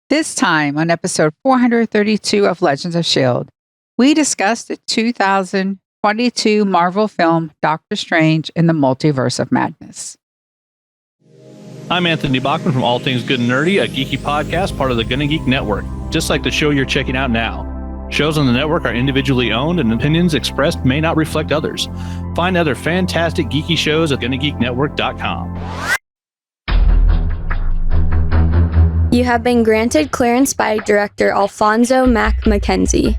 This time on episode 432 of Legends of S.H.I.E.L.D., we discussed the 2022 Marvel film Doctor Strange in the Multiverse of Madness. I'm Anthony Bachman from All Things Good and Nerdy, a geeky podcast part of the Gonna Geek Network, just like the show you're checking out now. Shows on the network are individually owned and opinions expressed may not reflect others. Find other fantastic geeky shows at GonnaGeekNetwork.com. You have been granted clearance by director Alfonso Mack Mackenzie.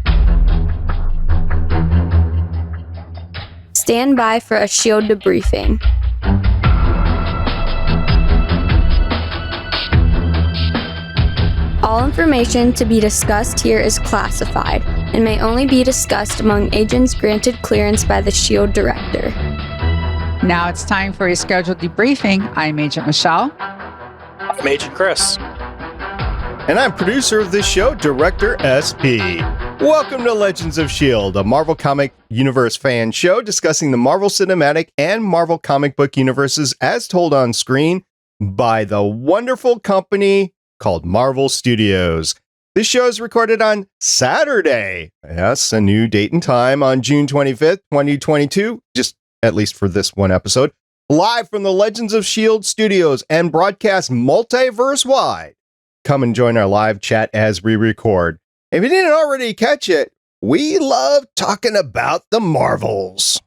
Stand by for a S.H.I.E.L.D. debriefing. All information to be discussed here is classified and may only be discussed among agents granted clearance by the S.H.I.E.L.D. director. Now it's time for a scheduled debriefing. I'm Agent Michelle. I'm Agent Chris. And I'm producer of this show, Director SP. Welcome to Legends of S.H.I.E.L.D., a Marvel Comic Universe fan show discussing the Marvel Cinematic and Marvel comic book universes as told on screen by the wonderful company called Marvel Studios. This show is recorded on Saturday. Yes, a new date and time on June 25th, 2022, just at least for this one episode, live from the Legends of S.H.I.E.L.D. studios and broadcast multiverse-wide. Come and join our live chat as we record. If you didn't already catch it, we love talking about the Marvels.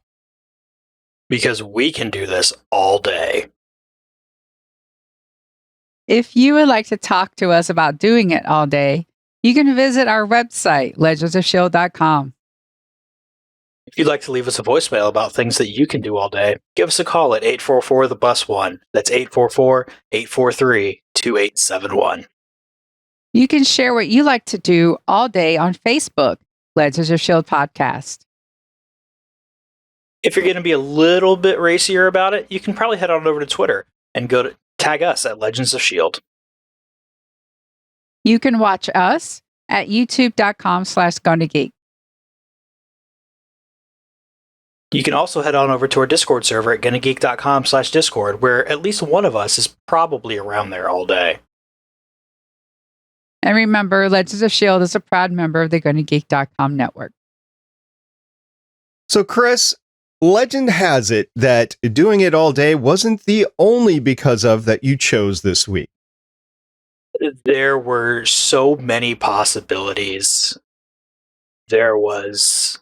Because we can do this all day. If you would like to talk to us about doing it all day, you can visit our website, legendsofshield.com. If you'd like to leave us a voicemail about things that you can do all day, give us a call at 844-THE-BUS-1. That's 844-843-2871. You can share what you like to do all day on Facebook, Legends of S.H.I.E.L.D. Podcast. If you're going to be a little bit racier about it, you can probably head on over to Twitter and go to tag us at Legends of S.H.I.E.L.D. You can watch us at youtube.com/GonnaGeek. You can also head on over to our Discord server at GonnaGeek.com/Discord, where at least one of us is probably around there all day. And remember, Legends of S.H.I.E.L.D. is a proud member of the GonnaGeek.com network. So, Chris, legend has it that doing it all day wasn't the only because of that you chose this week. There were so many possibilities. There was,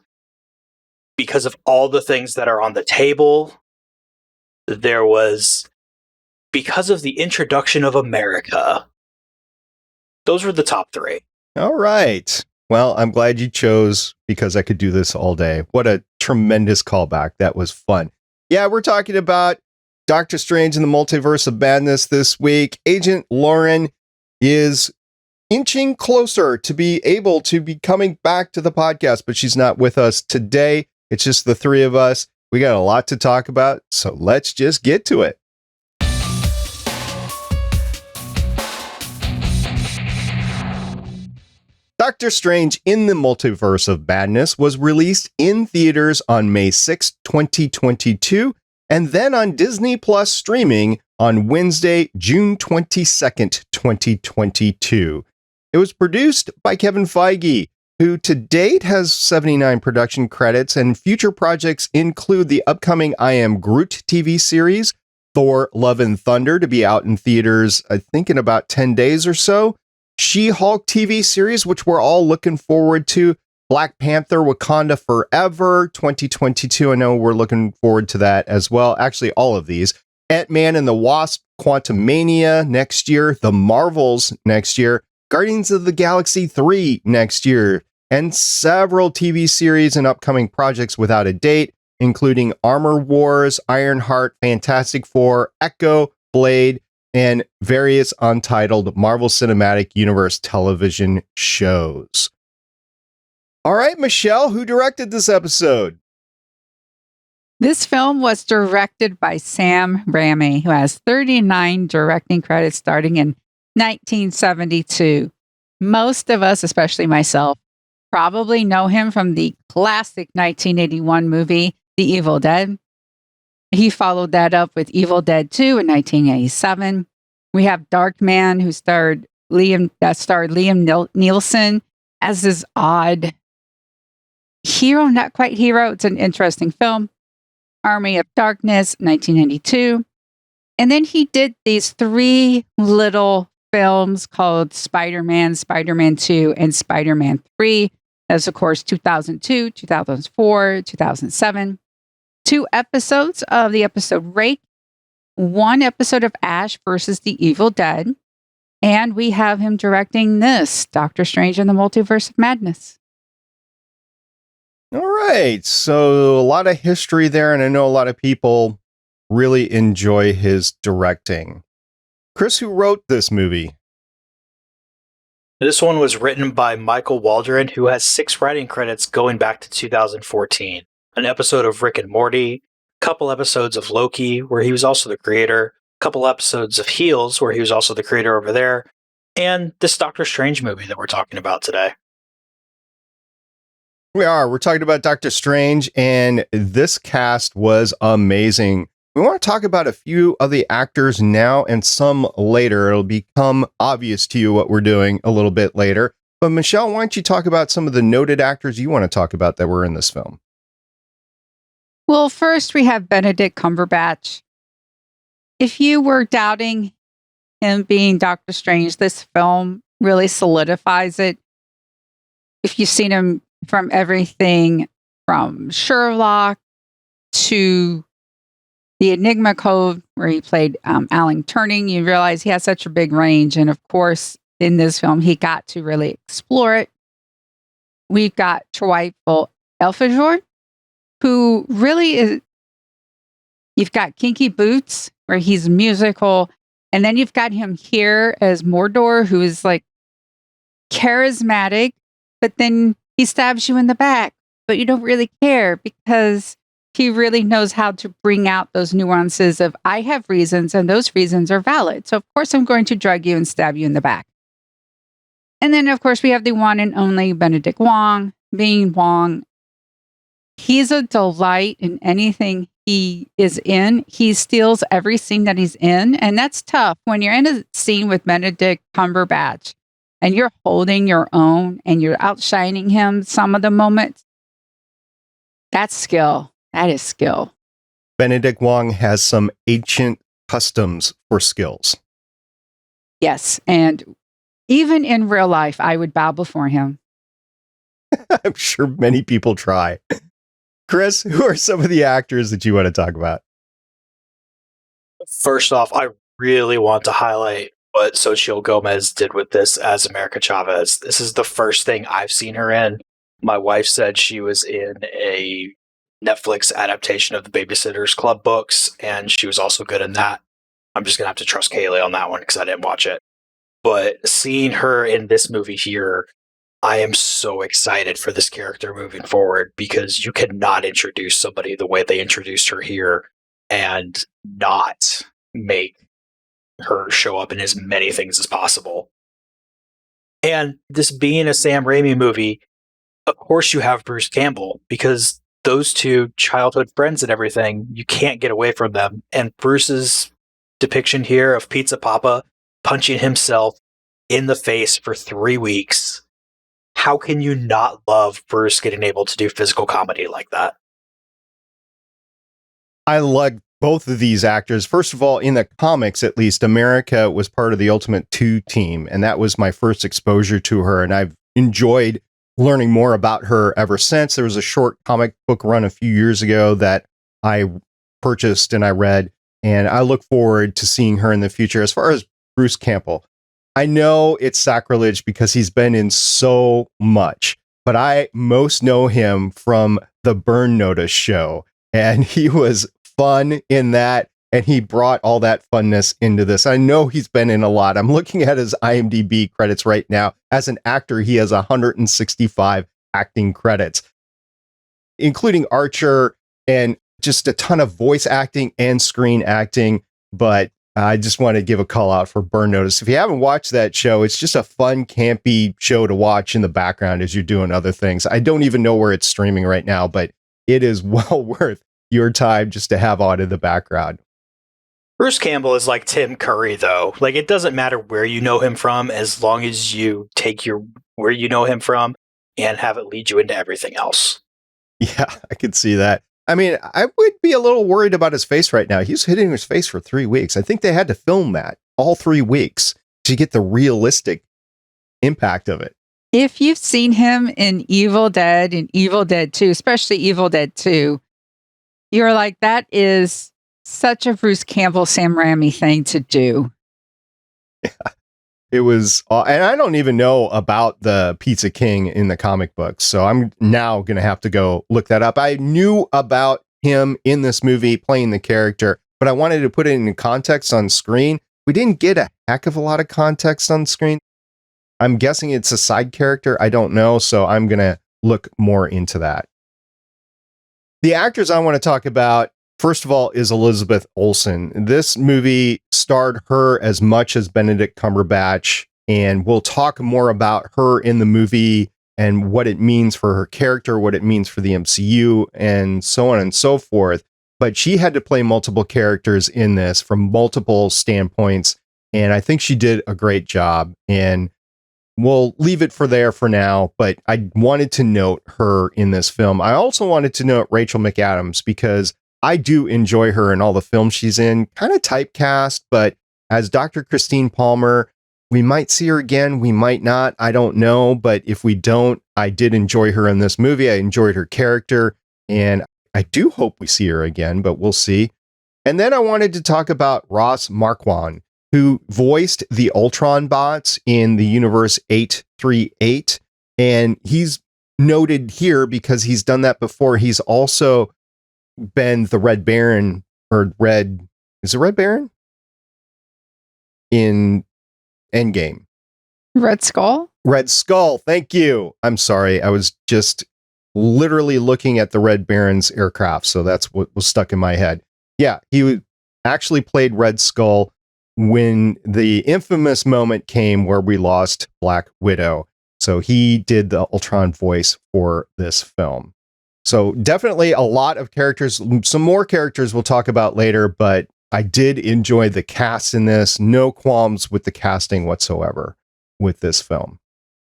because of all the things that are on the table, there was, because of the introduction of America. Those were the top three. All right. Well, I'm glad you chose because I could do this all day. What a tremendous callback. That was fun. Yeah, we're talking about Doctor Strange in the Multiverse of Madness this week. Agent Lauren is inching closer to be able to be coming back to the podcast, but she's not with us today. It's just the three of us. We got a lot to talk about, so let's just get to it. Doctor Strange in the Multiverse of Madness was released in theaters on May 6, 2022, and then on Disney Plus streaming on Wednesday, June 22nd, 2022. It was produced by Kevin Feige, who to date has 79 production credits, and future projects include the upcoming I Am Groot TV series, Thor: Love and Thunder, to be out in theaters, I think in about 10 days or so, She-Hulk TV series, which we're all looking forward to, Black Panther: Wakanda Forever 2022. I know we're looking forward to that as well. Actually, all of these. Ant-Man and the Wasp: Quantumania next year. The Marvels next year. Guardians of the Galaxy 3 next year. And several TV series and upcoming projects without a date, including Armor Wars, Ironheart, Fantastic Four, Echo, Blade, and various untitled Marvel Cinematic Universe television shows. All right, Michelle, who directed this episode? This film was directed by Sam Raimi, who has 39 directing credits starting in 1972. Most of us, especially myself, probably know him from the classic 1981 movie, The Evil Dead. He followed that up with Evil Dead 2 in 1987. We have Darkman, who starred that starred Liam Nielsen as this odd hero, not quite hero. It's an interesting film. Army of Darkness, 1992. And then he did these 3 little films called Spider-Man, Spider-Man 2, and Spider-Man 3. That's, of course, 2002, 2004, 2007. 2 episodes of the episode Rake. 1 episode of Ash versus the Evil Dead. And we have him directing this, Doctor Strange and the Multiverse of Madness. All right. So a lot of history there, and I know a lot of people really enjoy his directing. Chris, who wrote this movie? This one was written by Michael Waldron, who has 6 writing credits going back to 2014. An episode of Rick and Morty, a couple episodes of Loki, where he was also the creator, a couple episodes of Heels, where he was also the creator over there, and this Doctor Strange movie that we're talking about today. We're talking about Doctor Strange, and this cast was amazing. We want to talk about a few of the actors now and some later. It'll become obvious to you what we're doing a little bit later. But Michelle, why don't you talk about some of the noted actors you want to talk about that were in this film? Well, first we have Benedict Cumberbatch. If you were doubting him being Doctor Strange, this film really solidifies it. If you've seen him from everything from Sherlock to the Enigma Code, where he played Alan Turing, you realize he has such a big range. And of course, in this film, he got to really explore it. We've got Chiwetel Ejiofor, who really is. You've got Kinky Boots, where he's musical. And then you've got him here as Mordo, who is like charismatic, but then he stabs you in the back, but you don't really care because he really knows how to bring out those nuances of, I have reasons and those reasons are valid. So of course I'm going to drug you and stab you in the back. And then of course we have the one and only Benedict Wong. Being Wong, he's a delight in anything he is in. He steals every scene that he's in. And that's tough when you're in a scene with Benedict Cumberbatch and you're holding your own and you're outshining him some of the moments. That's skill. That is skill. Benedict Wong has some ancient customs for skills. Yes. And even in real life, I would bow before him. I'm sure many people try. Chris, who are some of the actors that you want to talk about? First off, I really want to highlight what Xochitl Gomez did with this as America Chavez. This is the first thing I've seen her in. My wife said she was in a Netflix adaptation of the Babysitter's Club books, and she was also good in that. I'm just going to have to trust Kaylee on that one because I didn't watch it. But seeing her in this movie here, I am so excited for this character moving forward because you cannot introduce somebody the way they introduced her here and not make her show up in as many things as possible. And this being a Sam Raimi movie, of course you have Bruce Campbell because those two childhood friends and everything, you can't get away from them. And Bruce's depiction here of Pizza Poppa punching himself in the face for 3 weeks. How can you not love Bruce getting able to do physical comedy like that? I like both of these actors. First of all, in the comics, at least, America was part of the Ultimate 2 team, and that was my first exposure to her, and I've enjoyed learning more about her ever since. There was a short comic book run a few years ago that I purchased and I read, and I look forward to seeing her in the future. As far as Bruce Campbell, I know it's sacrilege because he's been in so much, but I most know him from the Burn Notice show, and he was fun in that, and he brought all that funness into this. I know he's been in a lot. I'm looking at his IMDb credits right now. As an actor, he has 165 acting credits, including Archer and just a ton of voice acting and screen acting. But I just want to give a call out for Burn Notice. If you haven't watched that show, it's just a fun, campy show to watch in the background as you're doing other things. I don't even know where it's streaming right now, but it is well worth your time just to have on in the background. Bruce Campbell is like Tim Curry, though. Like, it doesn't matter where you know him from, as long as you take where you know him from and have it lead you into everything else. Yeah, I could see that. I mean, I would be a little worried about his face right now. He's hitting his face for 3 weeks. I think they had to film that all 3 weeks to get the realistic impact of it. If you've seen him in Evil Dead and Evil Dead 2, especially Evil Dead 2, you're like, that is such a Bruce Campbell, Sam Raimi thing to do. Yeah, it was, and I don't even know about the Pizza King in the comic books, so I'm now going to have to go look that up. I knew about him in this movie playing the character, but I wanted to put it in context on screen. We didn't get a heck of a lot of context on screen. I'm guessing it's a side character. I don't know, so I'm going to look more into that. The actors I want to talk about, first of all, is Elizabeth Olsen. This movie starred her as much as Benedict Cumberbatch, and we'll talk more about her in the movie and what it means for her character, what it means for the MCU, and so on and so forth. But she had to play multiple characters in this from multiple standpoints, and I think she did a great job. And we'll leave it for there for now, but I wanted to note her in this film. I also wanted to note Rachel McAdams because I do enjoy her in all the films she's in. Kind of typecast, but as Dr. Christine Palmer, we might see her again, we might not, I don't know. But if we don't, I did enjoy her in this movie. I enjoyed her character, and I do hope we see her again, but we'll see. And then I wanted to talk about Ross Marquand, who voiced the Ultron bots in the Universe 838. And he's noted here because he's done that before. He's also been the Red Baron, is it Red Baron? In Endgame. Red Skull? Red Skull, thank you. I'm sorry, I was just literally looking at the Red Baron's aircraft, so that's what was stuck in my head. Yeah, he actually played Red Skull when the infamous moment came where we lost Black Widow. So he did the Ultron voice for this film. So definitely a lot of characters, some more characters we'll talk about later, but I did enjoy the cast in this. No qualms with the casting whatsoever with this film.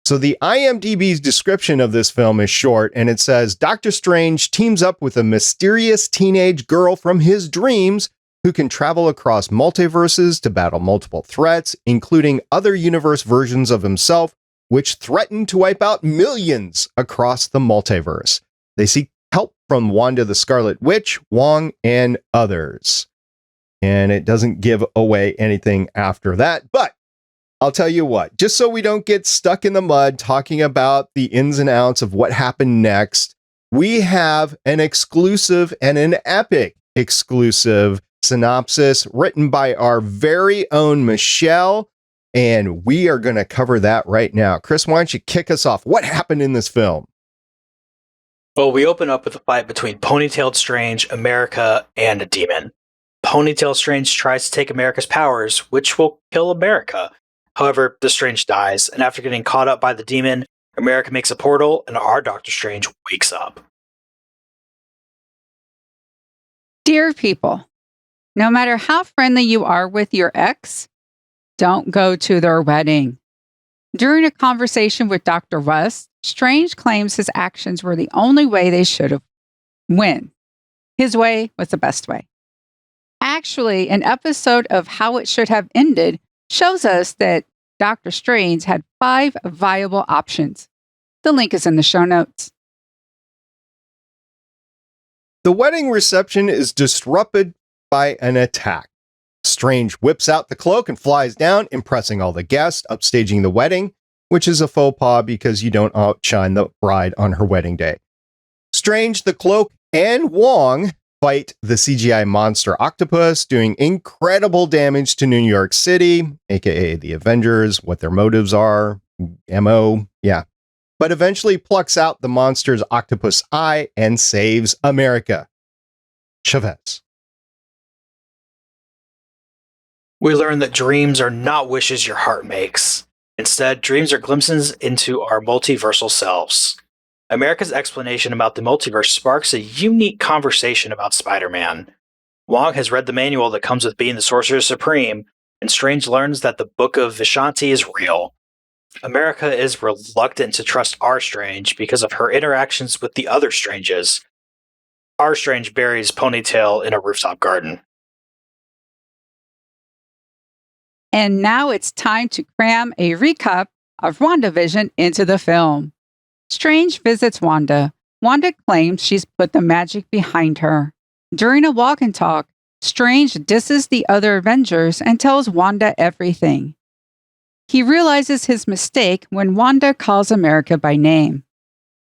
So the IMDb description of this film is short, and it says, Doctor Strange teams up with a mysterious teenage girl from his dreams who can travel across multiverses to battle multiple threats, including other universe versions of himself, which threaten to wipe out millions across the multiverse. They seek help from Wanda the Scarlet Witch, Wong, and others. And it doesn't give away anything after that, but I'll tell you what, just so we don't get stuck in the mud talking about the ins and outs of what happened next, we have an exclusive and an epic exclusive synopsis written by our very own Michelle, and we are going to cover that right now. Chris, why don't you kick us off? What happened in this film? Well, we open up with a fight between Ponytailed Strange, America, and a demon. Ponytail Strange tries to take America's powers, which will kill America. However, the Strange dies, and after getting caught up by the demon, America makes a portal, and our Doctor Strange wakes up. Dear people, no matter how friendly you are with your ex, don't go to their wedding. During a conversation with Dr. West, Strange claims his actions were the only way they should have won. His way was the best way. Actually, an episode of How It Should Have Ended shows us that Dr. Strange had 5 viable options. The link is in the show notes. The wedding reception is disrupted by an attack. Strange whips out the cloak and flies down, impressing all the guests, upstaging the wedding, which is a faux pas because you don't outshine the bride on her wedding day. Strange, the cloak, and Wong fight the CGI monster octopus, doing incredible damage to New York City, aka the Avengers, what their motives are, MO, yeah. But eventually plucks out the monster's octopus eye and saves America. Chavez. We learn that dreams are not wishes your heart makes. Instead, dreams are glimpses into our multiversal selves. America's explanation about the multiverse sparks a unique conversation about Spider-Man. Wong has read the manual that comes with being the Sorcerer Supreme, and Strange learns that the Book of Vishanti is real. America is reluctant to trust R. Strange because of her interactions with the other Stranges. R. Strange buries Ponytail in a rooftop garden. And now it's time to cram a recap of WandaVision into the film. Strange visits Wanda. Wanda claims she's put the magic behind her. During a walk and talk, Strange disses the other Avengers and tells Wanda everything. He realizes his mistake when Wanda calls America by name.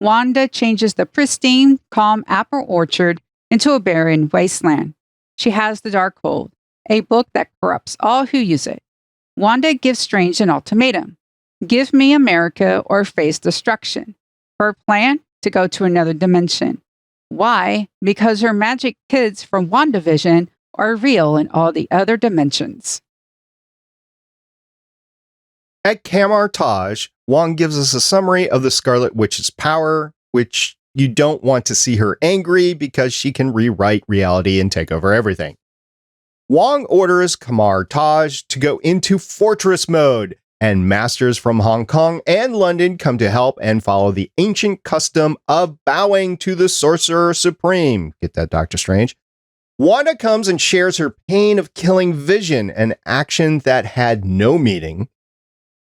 Wanda changes the pristine, calm apple orchard into a barren wasteland. She has the Darkhold, a book that corrupts all who use it. Wanda gives Strange an ultimatum. Give me America or face destruction. Her plan? To go to another dimension. Why? Because her magic kids from WandaVision are real in all the other dimensions. At Camartage, Wong gives us a summary of the Scarlet Witch's power, which you don't want to see her angry because she can rewrite reality and take over everything. Wong orders Camartage to go into fortress mode, and masters from Hong Kong and London come to help and follow the ancient custom of bowing to the Sorcerer Supreme. Get that, Doctor Strange? Wanda comes and shares her pain of killing Vision, an action that had no meaning.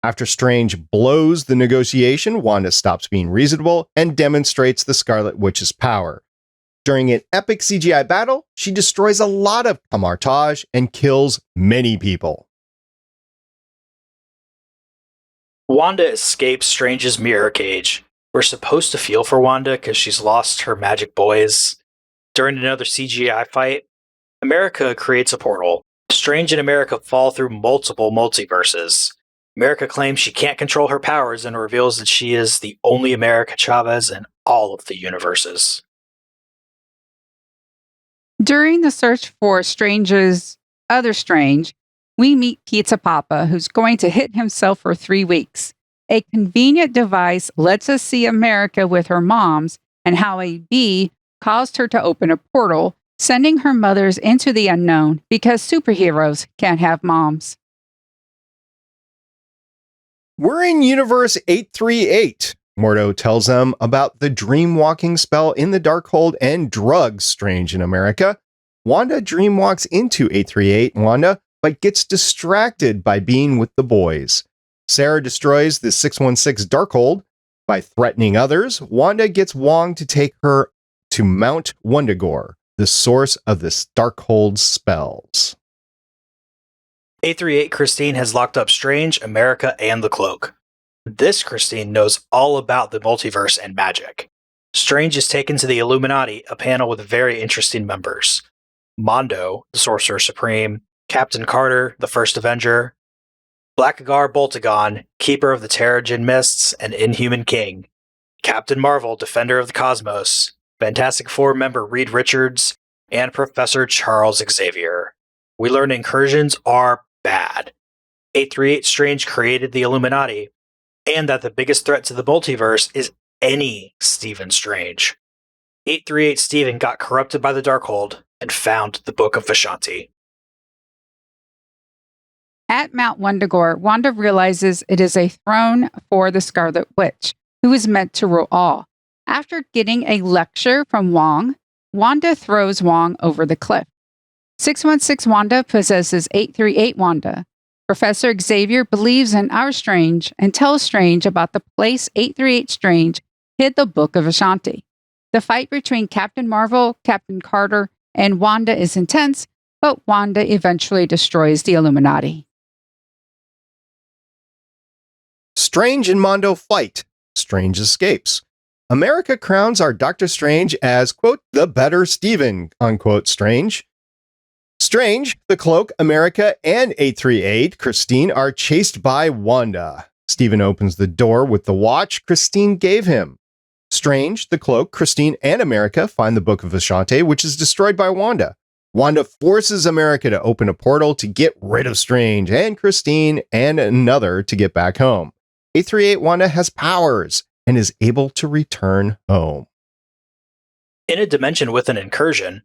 After Strange blows the negotiation, Wanda stops being reasonable and demonstrates the Scarlet Witch's power. During an epic CGI battle, she destroys a lot of Camartage and kills many people. Wanda escapes Strange's mirror cage. We're supposed to feel for Wanda because she's lost her magic boys. During another CGI fight, America creates a portal. Strange and America fall through multiple multiverses. America claims she can't control her powers and reveals that she is the only America Chavez in all of the universes. During the search for Strange's other Strange, we meet Pizza Poppa, who's going to hit himself for 3 weeks. A convenient device lets us see America with her moms and how a bee caused her to open a portal, sending her mothers into the unknown because superheroes can't have moms. We're in Universe 838. Mordo tells them about the dream-walking spell in the Darkhold and drugs Strange in America. Wanda dreamwalks into 838 Wanda, but gets distracted by being with the boys. Sarah destroys the 616 Darkhold. By threatening others, Wanda gets Wong to take her to Mount Wundagore, the source of the Darkhold's spells. 838 Christine has locked up Strange, America, and the Cloak. This Christine knows all about the multiverse and magic. Strange is taken to the Illuminati, a panel with very interesting members. Mondo, the Sorcerer Supreme, Captain Carter, the First Avenger, Blackagar Boltagon, Keeper of the Terrigen Mists, and Inhuman King, Captain Marvel, Defender of the Cosmos, Fantastic Four member Reed Richards, and Professor Charles Xavier. We learn incursions are bad. 838 Strange created the Illuminati, and that the biggest threat to the multiverse is any Stephen Strange. 838 Stephen got corrupted by the Darkhold and found the Book of Vishanti. At Mount Wundagore, Wanda realizes it is a throne for the Scarlet Witch, who is meant to rule all. After getting a lecture from Wong, Wanda throws Wong over the cliff. 616 Wanda possesses 838 Wanda. Professor Xavier believes in our Strange and tells Strange about the place 838 Strange hid the Book of Vishanti. The fight between Captain Marvel, Captain Carter, and Wanda is intense, but Wanda eventually destroys the Illuminati. Strange and Mondo fight. Strange escapes. America crowns our Doctor Strange as, quote, the better Stephen, unquote, Strange. Strange, the Cloak, America, and 838 Christine are chased by Wanda. Stephen opens the door with the watch Christine gave him. Strange, the Cloak, Christine, and America find the Book of Vishanti, which is destroyed by Wanda. Wanda forces America to open a portal to get rid of Strange and Christine and another to get back home. 838 Wanda has powers and is able to return home. In a dimension with an incursion,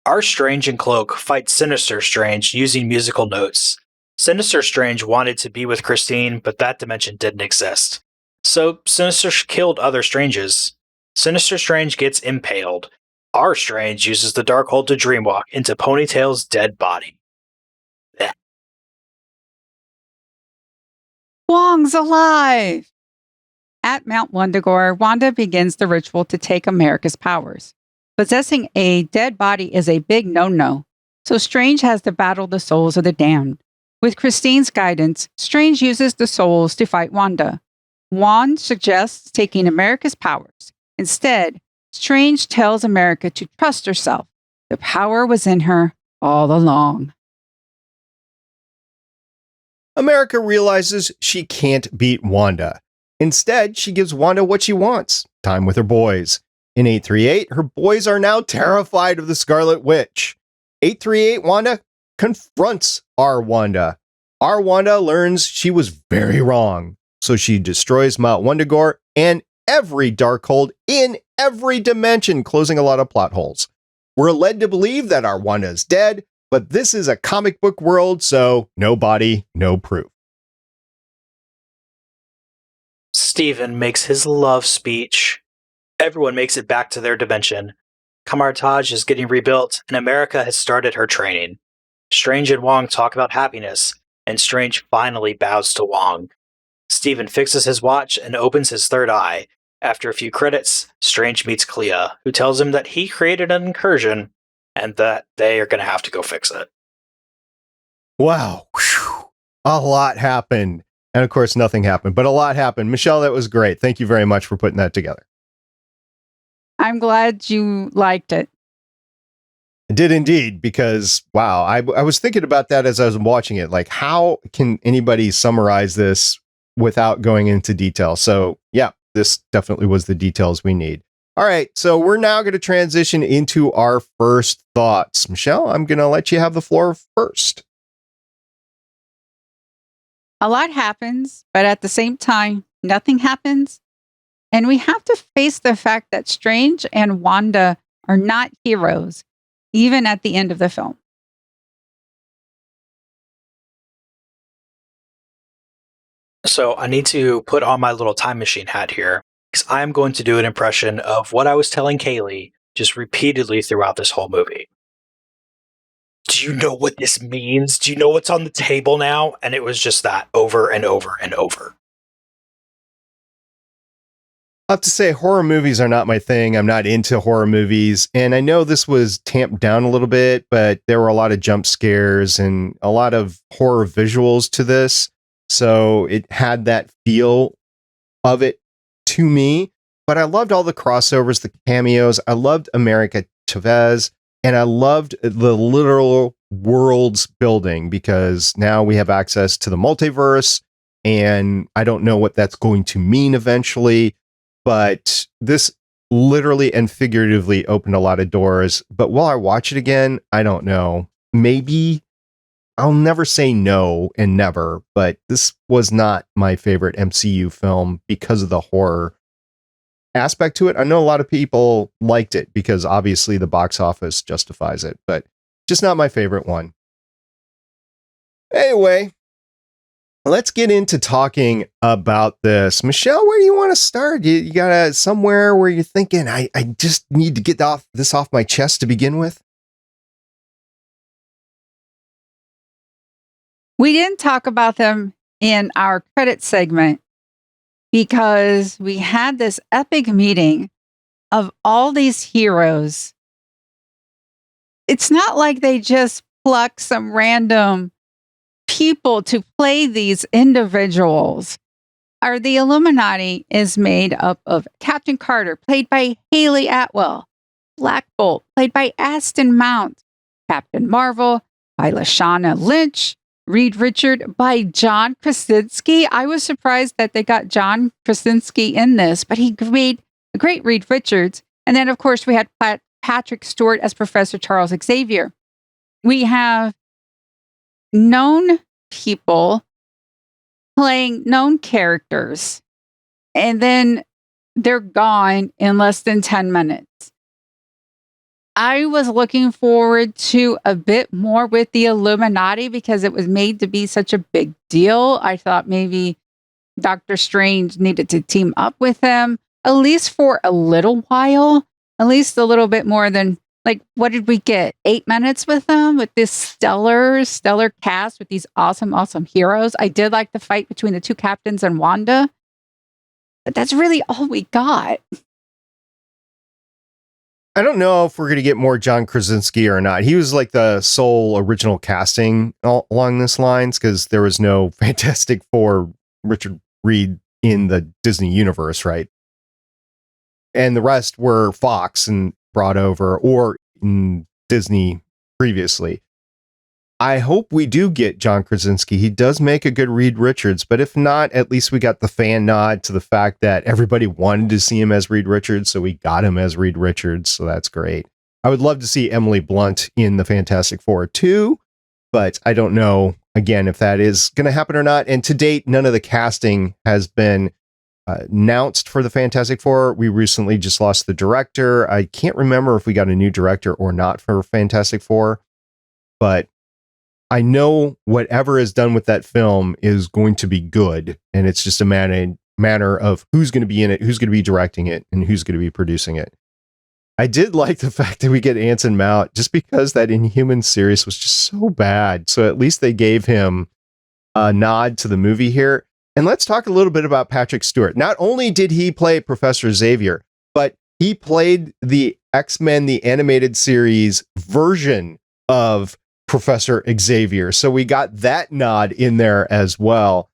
Our Strange and Cloak fight Sinister Strange using musical notes. Sinister Strange wanted to be with Christine, but that dimension didn't exist. So Sinister killed other Stranges. Sinister Strange gets impaled. Our Strange uses the Darkhold to dreamwalk into Ponytail's dead body. Blech. Wong's alive! At Mount Wundagore, Wanda begins the ritual to take America's powers. Possessing a dead body is a big no-no, so Strange has to battle the souls of the damned. With Christine's guidance, Strange uses the souls to fight Wanda. Wong suggests taking America's powers. Instead, Strange tells America to trust herself. The power was in her all along. America realizes she can't beat Wanda. Instead, she gives Wanda what she wants, time with her boys. In 838, her boys are now terrified of the Scarlet Witch. 838 Wanda confronts our Wanda. Our Wanda learns she was very wrong, so she destroys Mount Wundagore and every Darkhold in every dimension, closing a lot of plot holes. We're led to believe that our Wanda is dead, but this is a comic book world, so no body, no proof. Steven makes his love speech. Everyone makes it back to their dimension. Camartage is getting rebuilt, and America has started her training. Strange and Wong talk about happiness, and Strange finally bows to Wong. Steven fixes his watch and opens his third eye. After a few credits, Strange meets Clea, who tells him that he created an incursion, and that they are going to have to go fix it. Wow. Whew. A lot happened. And of course, nothing happened, but a lot happened. Michelle, that was great. Thank you very much for putting that together. I'm glad you liked it. I did indeed, because, wow, I was thinking about that as I was watching it. Like, how can anybody summarize this without going into detail? So, yeah, this definitely was the details we need. All right, so we're now going to transition into our first thoughts. Michelle, I'm going to let you have the floor first. A lot happens, but at the same time, nothing happens. And we have to face the fact that Strange and Wanda are not heroes, even at the end of the film. So I need to put on my little time machine hat here, because I'm going to do an impression of what I was telling Kaylee just repeatedly throughout this whole movie. Do you know what this means? Do you know what's on the table now? And it was just that over and over and over. I have to say, horror movies are not my thing. I'm not into horror movies. And I know this was tamped down a little bit, but there were a lot of jump scares and a lot of horror visuals to this. So it had that feel of it to me. But I loved all the crossovers, the cameos. I loved America Chavez. And I loved the literal worlds building, because now we have access to the multiverse. And I don't know what that's going to mean eventually. But this literally and figuratively opened a lot of doors. But will I watch it again? I don't know. Maybe. I'll never say no and never, but this was not my favorite MCU film because of the horror aspect to it. I know a lot of people liked it because obviously the box office justifies it, but just not my favorite one. Anyway, let's get into talking about this. Michelle, where do you want to start? You got somewhere where you're thinking, I just need to get this off my chest to begin with? We didn't talk about them in our credit segment because we had this epic meeting of all these heroes. It's not like they just pluck some random people to play these individuals. The Illuminati is made up of Captain Carter, played by Haley Atwell, Black Bolt, played by Aston Mount, Captain Marvel by Lashana Lynch, Reed Richard by John Krasinski. I was surprised that they got John Krasinski in this, but he made a great Reed Richards. And then, of course, we had Patrick Stewart as Professor Charles Xavier. We have known people playing known characters, and then they're gone in less than 10 minutes. I was looking forward to a bit more with the Illuminati because it was made to be such a big deal. I thought maybe Doctor Strange needed to team up with him, at least for a little while, at least a little bit more than, like, what did we get? 8 minutes with them, with this stellar cast with these awesome heroes. I did like the fight between the two captains and Wanda, but that's really all we got. I don't know if we're going to get more John Krasinski or not. He was like the sole original casting along this lines because there was no Fantastic Four Richard Reed in the Disney universe, right? And the rest were Fox and brought over, or in Disney previously. I hope we do get John Krasinski. He does make a good Reed Richards, but if not, at least we got the fan nod to the fact that everybody wanted to see him as Reed Richards, so we got him as Reed Richards, so that's great. I would love to see Emily Blunt in the Fantastic Four too, but I don't know, again, if that is going to happen or not. And to date, none of the casting has been announced for the Fantastic Four. We recently just lost the director. I can't remember if we got a new director or not for Fantastic Four, but I know whatever is done with that film is going to be good, and it's just a matter of who's going to be in it, who's going to be directing it, and who's going to be producing it. I did like the fact that we get Anson Mount, just because that Inhuman series was just so bad. So at least they gave him a nod to the movie here. And let's talk a little bit about Patrick Stewart. Not only did he play Professor Xavier, but he played the X-Men, the animated series version of Professor Xavier. So we got that nod in there as well.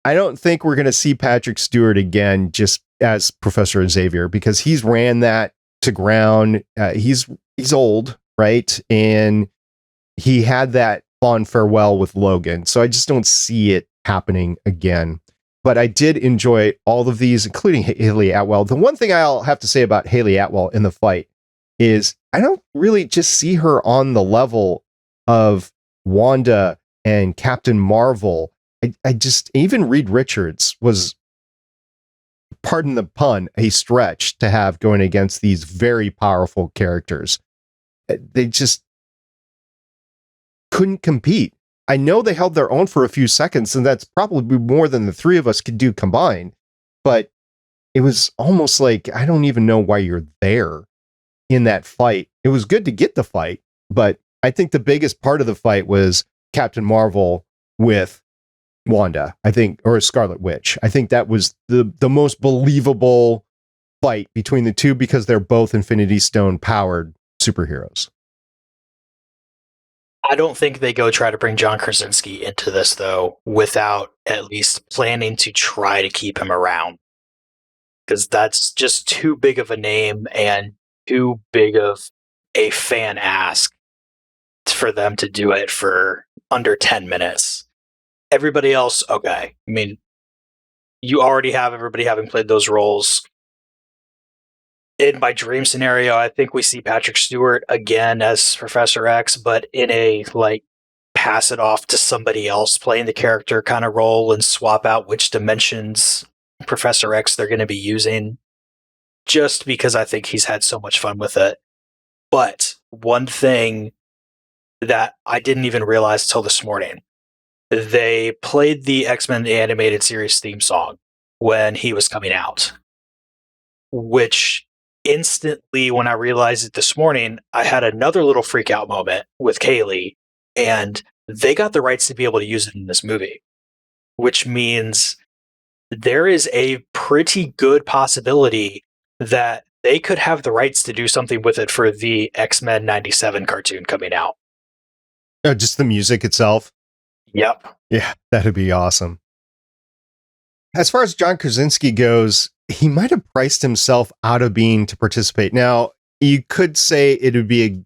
I don't think we're going to see Patrick Stewart again just as Professor Xavier, because he's ran that to ground. He's old, right? And he had that fond farewell with Logan. So I just don't see it happening again. But I did enjoy all of these, including Haley Atwell. The one thing I'll have to say about Haley Atwell in the fight is I don't really just see her on the level of Wanda and Captain Marvel. I just, even Reed Richards was, pardon the pun, a stretch to have going against these very powerful characters. They just couldn't compete. I know they held their own for a few seconds, and that's probably more than the three of us could do combined, but it was almost like, I don't even know why you're there in that fight. It was good to get the fight, but I think the biggest part of the fight was Captain Marvel with Wanda, I think, or Scarlet Witch. I think that was the most believable fight between the two, because they're both Infinity Stone powered superheroes. I don't think they go try to bring John Krasinski into this, though, without at least planning to try to keep him around. Because that's just too big of a name and too big of a fan ask for them to do it for under 10 minutes. Everybody else, okay. I mean, you already have everybody having played those roles. In my dream scenario, I think we see Patrick Stewart again as Professor X, but in a, like, pass it off to somebody else playing the character kind of role and swap out which dimensions Professor X they're going to be using, just because I think he's had so much fun with it. But one thing that I didn't even realize till this morning, they played the X-Men animated series theme song when he was coming out, which instantly, when I realized it this morning, I had another little freak out moment with Kaylee, and they got the rights to be able to use it in this movie, which means there is a pretty good possibility that they could have the rights to do something with it for the X-Men 97 cartoon coming out. Just the music itself? Yep. Yeah, that'd be awesome. As far as John Krasinski goes, he might have priced himself out of being to participate. Now, you could say it would be a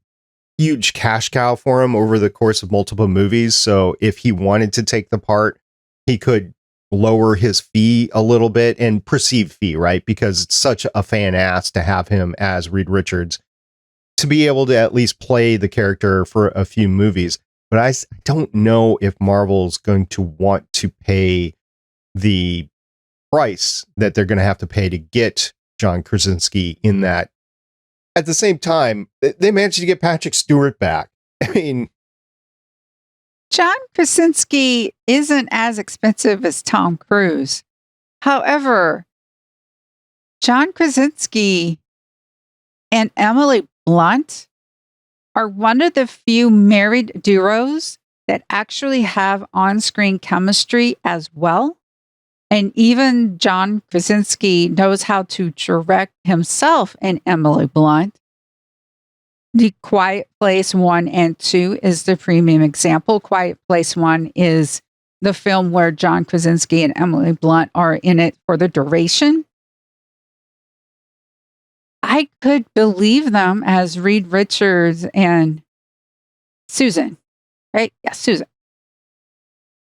huge cash cow for him over the course of multiple movies. So if he wanted to take the part, he could lower his fee a little bit, and perceived fee, right? Because it's such a fan ask to have him as Reed Richards, to be able to at least play the character for a few movies. But I don't know if Marvel's going to want to pay the price that they're going to have to pay to get John Krasinski in that at the same time, they managed to get Patrick Stewart back. I mean, John Krasinski isn't as expensive as Tom Cruise. However, John Krasinski and Emily Blunt are one of the few married duos that actually have on-screen chemistry as well. And even John Krasinski knows how to direct himself and Emily Blunt. The Quiet Place 1 and 2 is the premium example. Quiet Place 1 is the film where John Krasinski and Emily Blunt are in it for the duration. I could believe them as Reed Richards and Susan, right? Yeah, Susan.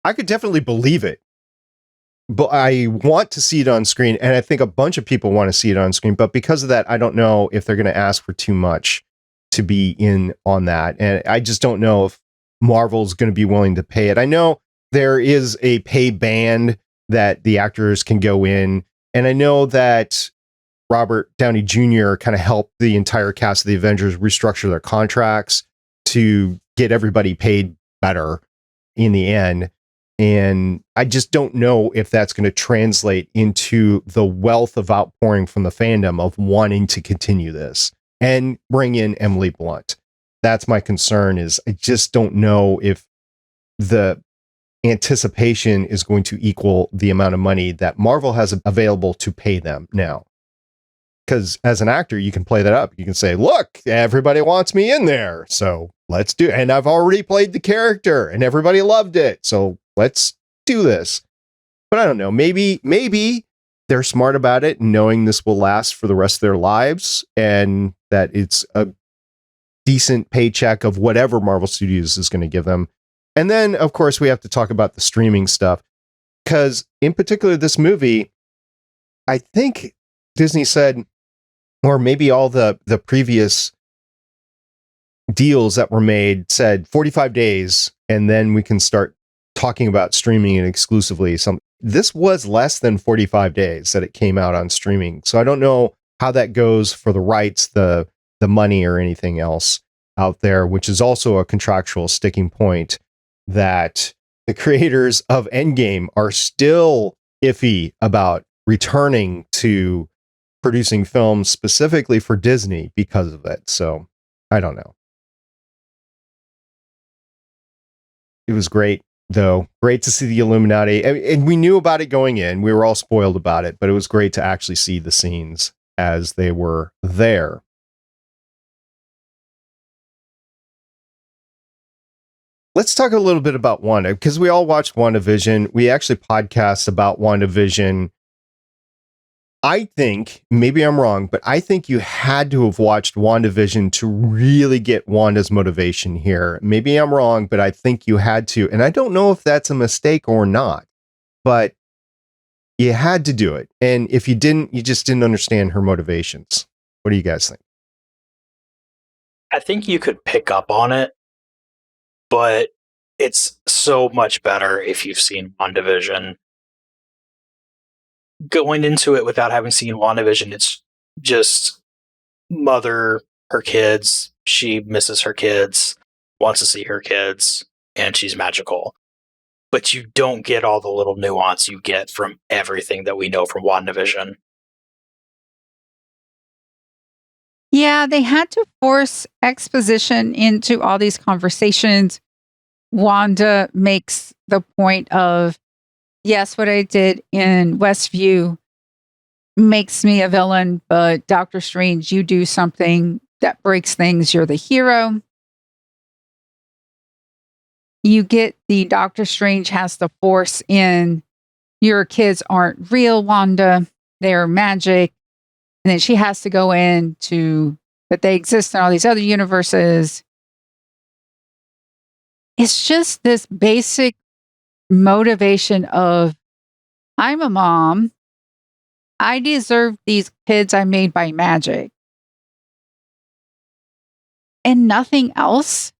I could definitely believe it. But I want to see it on screen, and I think a bunch of people want to see it on screen. But because of that, I don't know if they're going to ask for too much to be in on that. And I just don't know if Marvel's going to be willing to pay it. I know there is a pay band that the actors can go in. And I know that Robert Downey Jr. kind of helped the entire cast of the Avengers restructure their contracts to get everybody paid better in the end. And I just don't know if that's going to translate into the wealth of outpouring from the fandom of wanting to continue this and bring in Emily Blunt. That's my concern, is I just don't know if the anticipation is going to equal the amount of money that Marvel has available to pay them now. Because as an actor, you can play that up. You can say, look, everybody wants me in there, so let's do it. And I've already played the character and everybody loved it, so let's do this. But I don't know, maybe they're smart about it, knowing this will last for the rest of their lives and that it's a decent paycheck of whatever Marvel Studios is going to give them. And then, of course, we have to talk about the streaming stuff, because in particular, this movie, I think Disney said, or maybe all the previous deals that were made said 45 days, and then we can start talking about streaming it exclusively. This was less than 45 days that it came out on streaming. So I don't know how that goes for the rights, the money, or anything else out there, which is also a contractual sticking point that the creators of Endgame are still iffy about returning to producing films specifically for Disney because of it. So I don't know. It was great, though. Great to see the Illuminati. And we knew about it going in. We were all spoiled about it, but it was great to actually see the scenes as they were there. Let's talk a little bit about Wanda, because we all watched WandaVision. We actually podcast about WandaVision. I think, maybe I'm wrong, but I think you had to have watched WandaVision to really get Wanda's motivation here. Maybe I'm wrong, but I think you had to. And I don't know if that's a mistake or not, but you had to do it. And if you didn't, you just didn't understand her motivations. What do you guys think? I think you could pick up on it, but it's so much better if you've seen WandaVision. Going into it without having seen WandaVision, it's just mother, her kids, she misses her kids, wants to see her kids, and she's magical. But you don't get all the little nuance you get from everything that we know from WandaVision. Yeah, they had to force exposition into all these conversations. Wanda makes the point of, yes, what I did in Westview makes me a villain, but Doctor Strange, you do something that breaks things, you're the hero. You get the Doctor Strange has to force in, your kids aren't real, Wanda, they're magic. And then she has to go into that they exist in all these other universes. It's just this basic motivation of, I'm a mom. I deserve these kids I made by magic. And nothing else.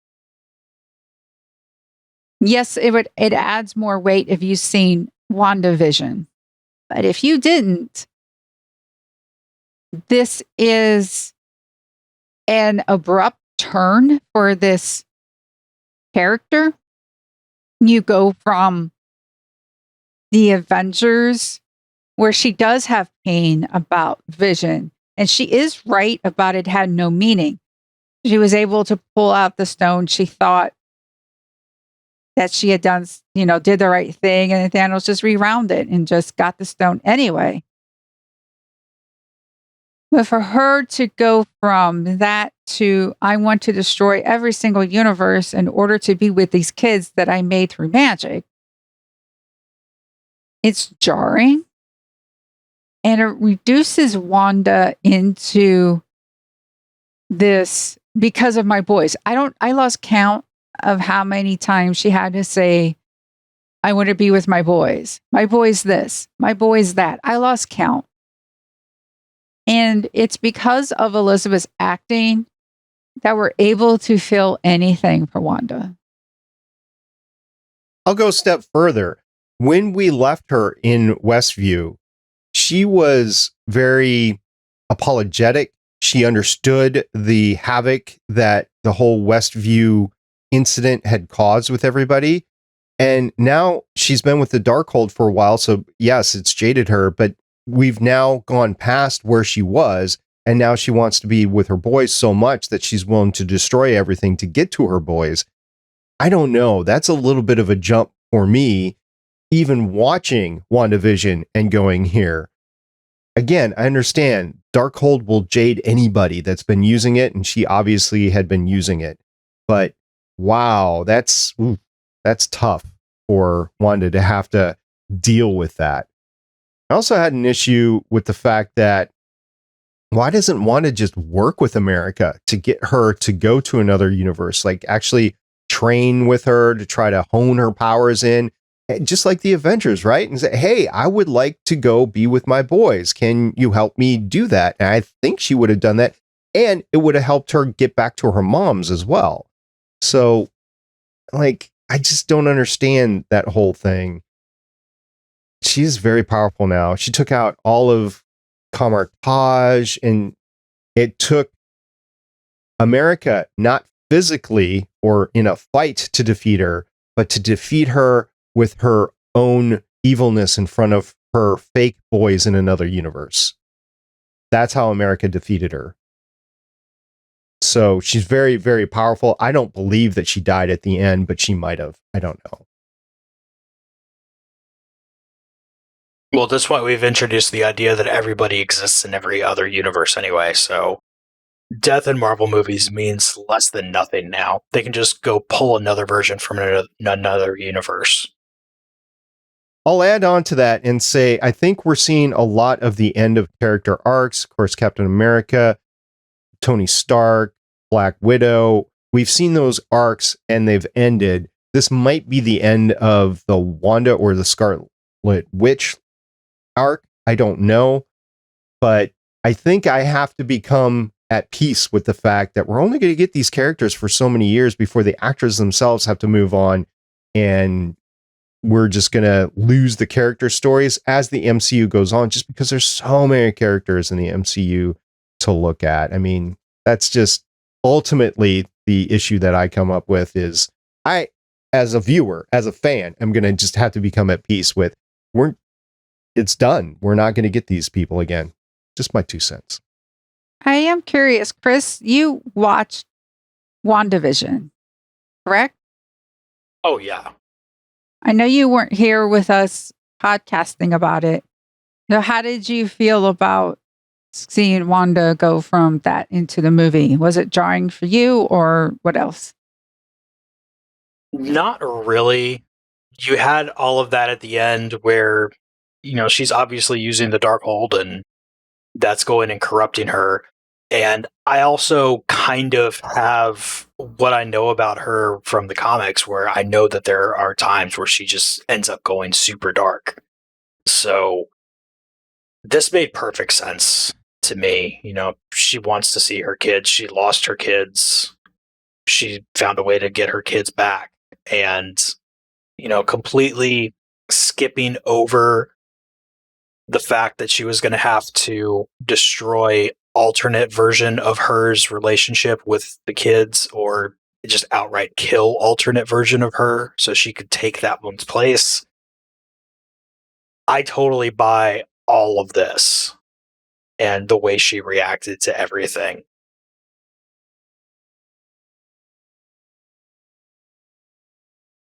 Yes, it adds more weight if you've seen WandaVision. But if you didn't, this is an abrupt turn for this character. You go from the Avengers, where she does have pain about Vision, and she is right about it had no meaning. She was able to pull out the stone. She thought that she had done, did the right thing, and Thanos just rewound it and just got the stone anyway. But for her to go from that to, I want to destroy every single universe in order to be with these kids that I made through magic, it's jarring. And it reduces Wanda into this because of my boys. I lost count of how many times she had to say, I want to be with my boys. My boys this, my boys that. I lost count. And it's because of Elizabeth's acting that we're able to feel anything for Wanda. I'll go a step further. When we left her in Westview, she was very apologetic. She understood the havoc that the whole Westview incident had caused with everybody. And now she's been with the Darkhold for a while. So yes, it's jaded her, but we've now gone past where she was. And now she wants to be with her boys so much that she's willing to destroy everything to get to her boys. I don't know. That's a little bit of a jump for me, even watching WandaVision and going here. Again, I understand Darkhold will jade anybody that's been using it, and she obviously had been using it. But wow, that's tough for Wanda to have to deal with that. I also had an issue with the fact that why doesn't Wanda just work with America to get her to go to another universe? Like actually train with her to try to hone her powers in, just like the Avengers, right? And say, hey, I would like to go be with my boys. Can you help me do that? And I think she would have done that. And it would have helped her get back to her moms as well. So, like, I just don't understand that whole thing. She's very powerful now. She took out all of Cumberbatch, and it took America not physically or in a fight to defeat her, but to defeat her with her own evilness in front of her fake boys in another universe. That's how America defeated her. So she's very, very powerful. I don't believe that she died at the end, but she might have. I don't know. Well, that's why we've introduced the idea that everybody exists in every other universe anyway, so death in Marvel movies means less than nothing now. They can just go pull another version from another universe. I'll add on to that and say, I think we're seeing a lot of the end of character arcs. Of course, Captain America, Tony Stark, Black Widow. We've seen those arcs and they've ended. This might be the end of the Wanda or the Scarlet Witch arc. I don't know. But I think I have to become at peace with the fact that we're only going to get these characters for so many years before the actors themselves have to move on, and we're just going to lose the character stories as the MCU goes on, just because there's so many characters in the MCU to look at. I mean, that's just ultimately the issue that I come up with is I, as a viewer, as a fan, I'm going to just have to become at peace with it's done. We're not going to get these people again. Just my 2 cents. I am curious, Chris, you watched WandaVision, correct? Oh, yeah. I know you weren't here with us podcasting about it. So how did you feel about seeing Wanda go from that into the movie? Was it jarring for you or what else? Not really. You had all of that at the end where, she's obviously using the Darkhold and that's going and corrupting her. And I also kind of have what I know about her from the comics, where I know that there are times where she just ends up going super dark. So this made perfect sense to me. She wants to see her kids. She lost her kids. She found a way to get her kids back. And, completely skipping over the fact that she was going to have to destroy alternate version of hers relationship with the kids, or just outright kill alternate version of her so she could take that one's place. I totally buy all of this and the way she reacted to everything.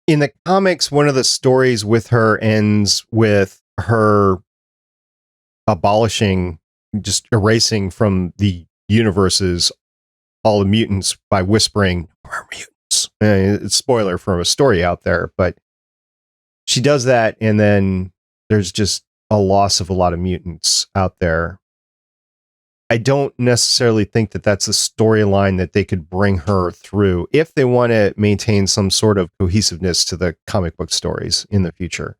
In the comics, one of the stories with her ends with her just erasing from the universes all the mutants by whispering, "We're mutants." It's spoiler from a story out there, but she does that, and then there's just a loss of a lot of mutants out there. I don't necessarily think that that's a storyline that they could bring her through if they want to maintain some sort of cohesiveness to the comic book stories in the future.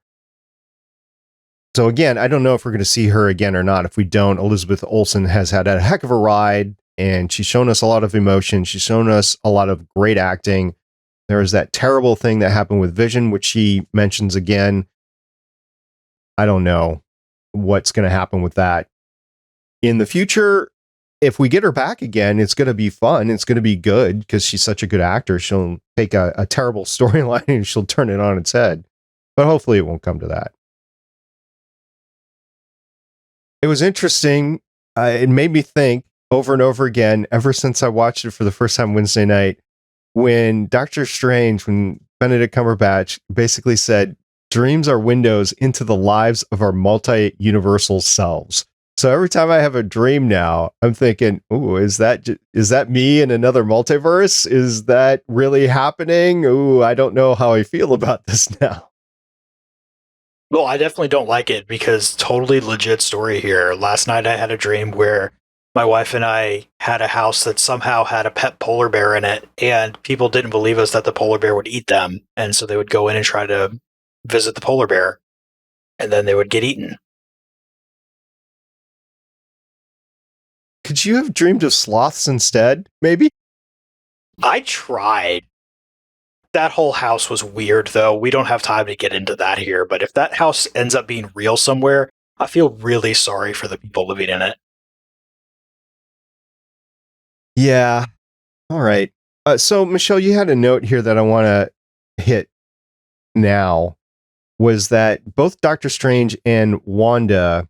So again, I don't know if we're going to see her again or not. If we don't, Elizabeth Olsen has had a heck of a ride, and she's shown us a lot of emotion. She's shown us a lot of great acting. There was that terrible thing that happened with Vision, which she mentions again. I don't know what's going to happen with that. In the future, if we get her back again, it's going to be fun. It's going to be good because she's such a good actor. She'll take a terrible storyline and she'll turn it on its head. But hopefully it won't come to that. It was interesting. It made me think over and over again, ever since I watched it for the first time Wednesday night, when Doctor Strange, when Benedict Cumberbatch basically said, dreams are windows into the lives of our multi-universal selves. So every time I have a dream now, I'm thinking, ooh, is that me in another multiverse? Is that really happening? Ooh, I don't know how I feel about this now. Well, I definitely don't like it because totally legit story here. Last night I had a dream where my wife and I had a house that somehow had a pet polar bear in it, and people didn't believe us that the polar bear would eat them. And so they would go in and try to visit the polar bear, and then they would get eaten. Could you have dreamed of sloths instead, maybe? I tried. That whole house was weird, though. We don't have time to get into that here, but if that house ends up being real somewhere, I feel really sorry for the people living in it. Yeah. All right. So, Michelle, you had a note here that I want to hit now, was that both Doctor Strange and Wanda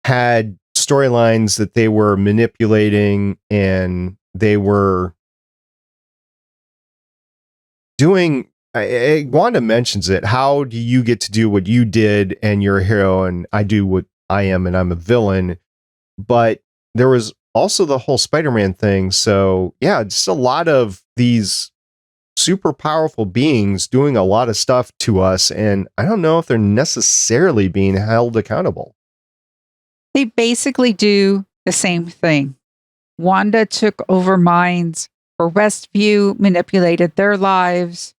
had storylines that they were manipulating, and they were doing. Wanda mentions it. How do you get to do what you did and you're a hero, and I do what I am and I'm a villain? But there was also the whole Spider-Man thing. So yeah, just a lot of these super powerful beings doing a lot of stuff to us, and I don't know if they're necessarily being held accountable. They basically do the same thing. Wanda took over minds for Westview, manipulated their lives.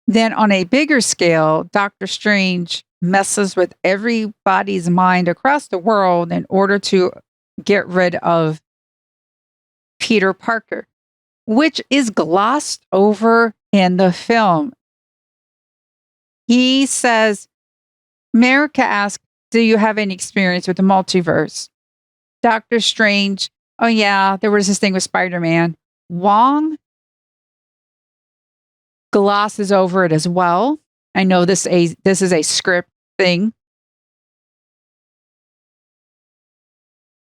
Then on a bigger scale, Doctor Strange messes with everybody's mind across the world in order to get rid of Peter Parker, which is glossed over in the film. He says, America asks, do you have any experience with the multiverse? Doctor Strange, oh yeah, there was this thing with Spider-Man. Wong glosses over it as well. I know this is a script thing.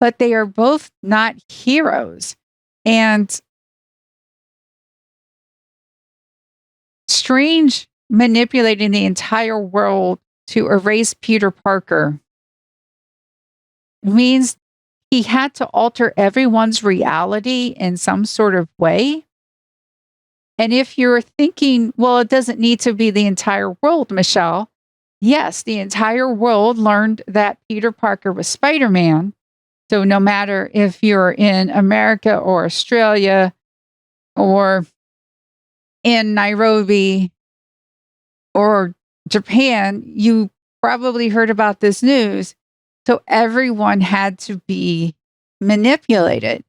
But they are both not heroes. And Strange manipulating the entire world to erase Peter Parker means he had to alter everyone's reality in some sort of way. And if you're thinking, well, it doesn't need to be the entire world, Michelle. Yes, the entire world learned that Peter Parker was Spider-Man. So no matter if you're in America or Australia or in Nairobi or Japan, you probably heard about this news. So everyone had to be manipulated.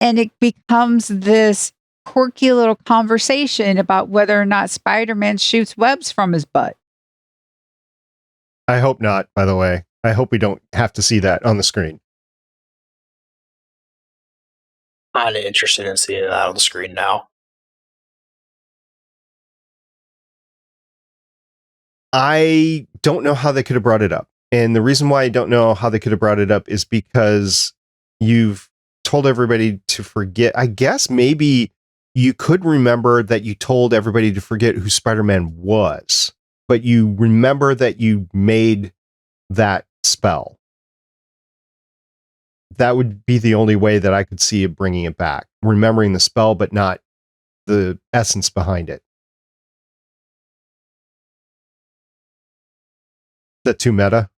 And it becomes this quirky little conversation about whether or not Spider-Man shoots webs from his butt. I hope not, by the way. I hope we don't have to see that on the screen. I'm interested in seeing that on the screen now. I don't know how they could have brought it up. And the reason why I don't know how they could have brought it up is because you've told everybody to forget. I guess maybe you could remember that you told everybody to forget who Spider-Man was, but you remember that you made that spell. That would be the only way that I could see it bringing it back. Remembering the spell, but not the essence behind it. Is that too meta?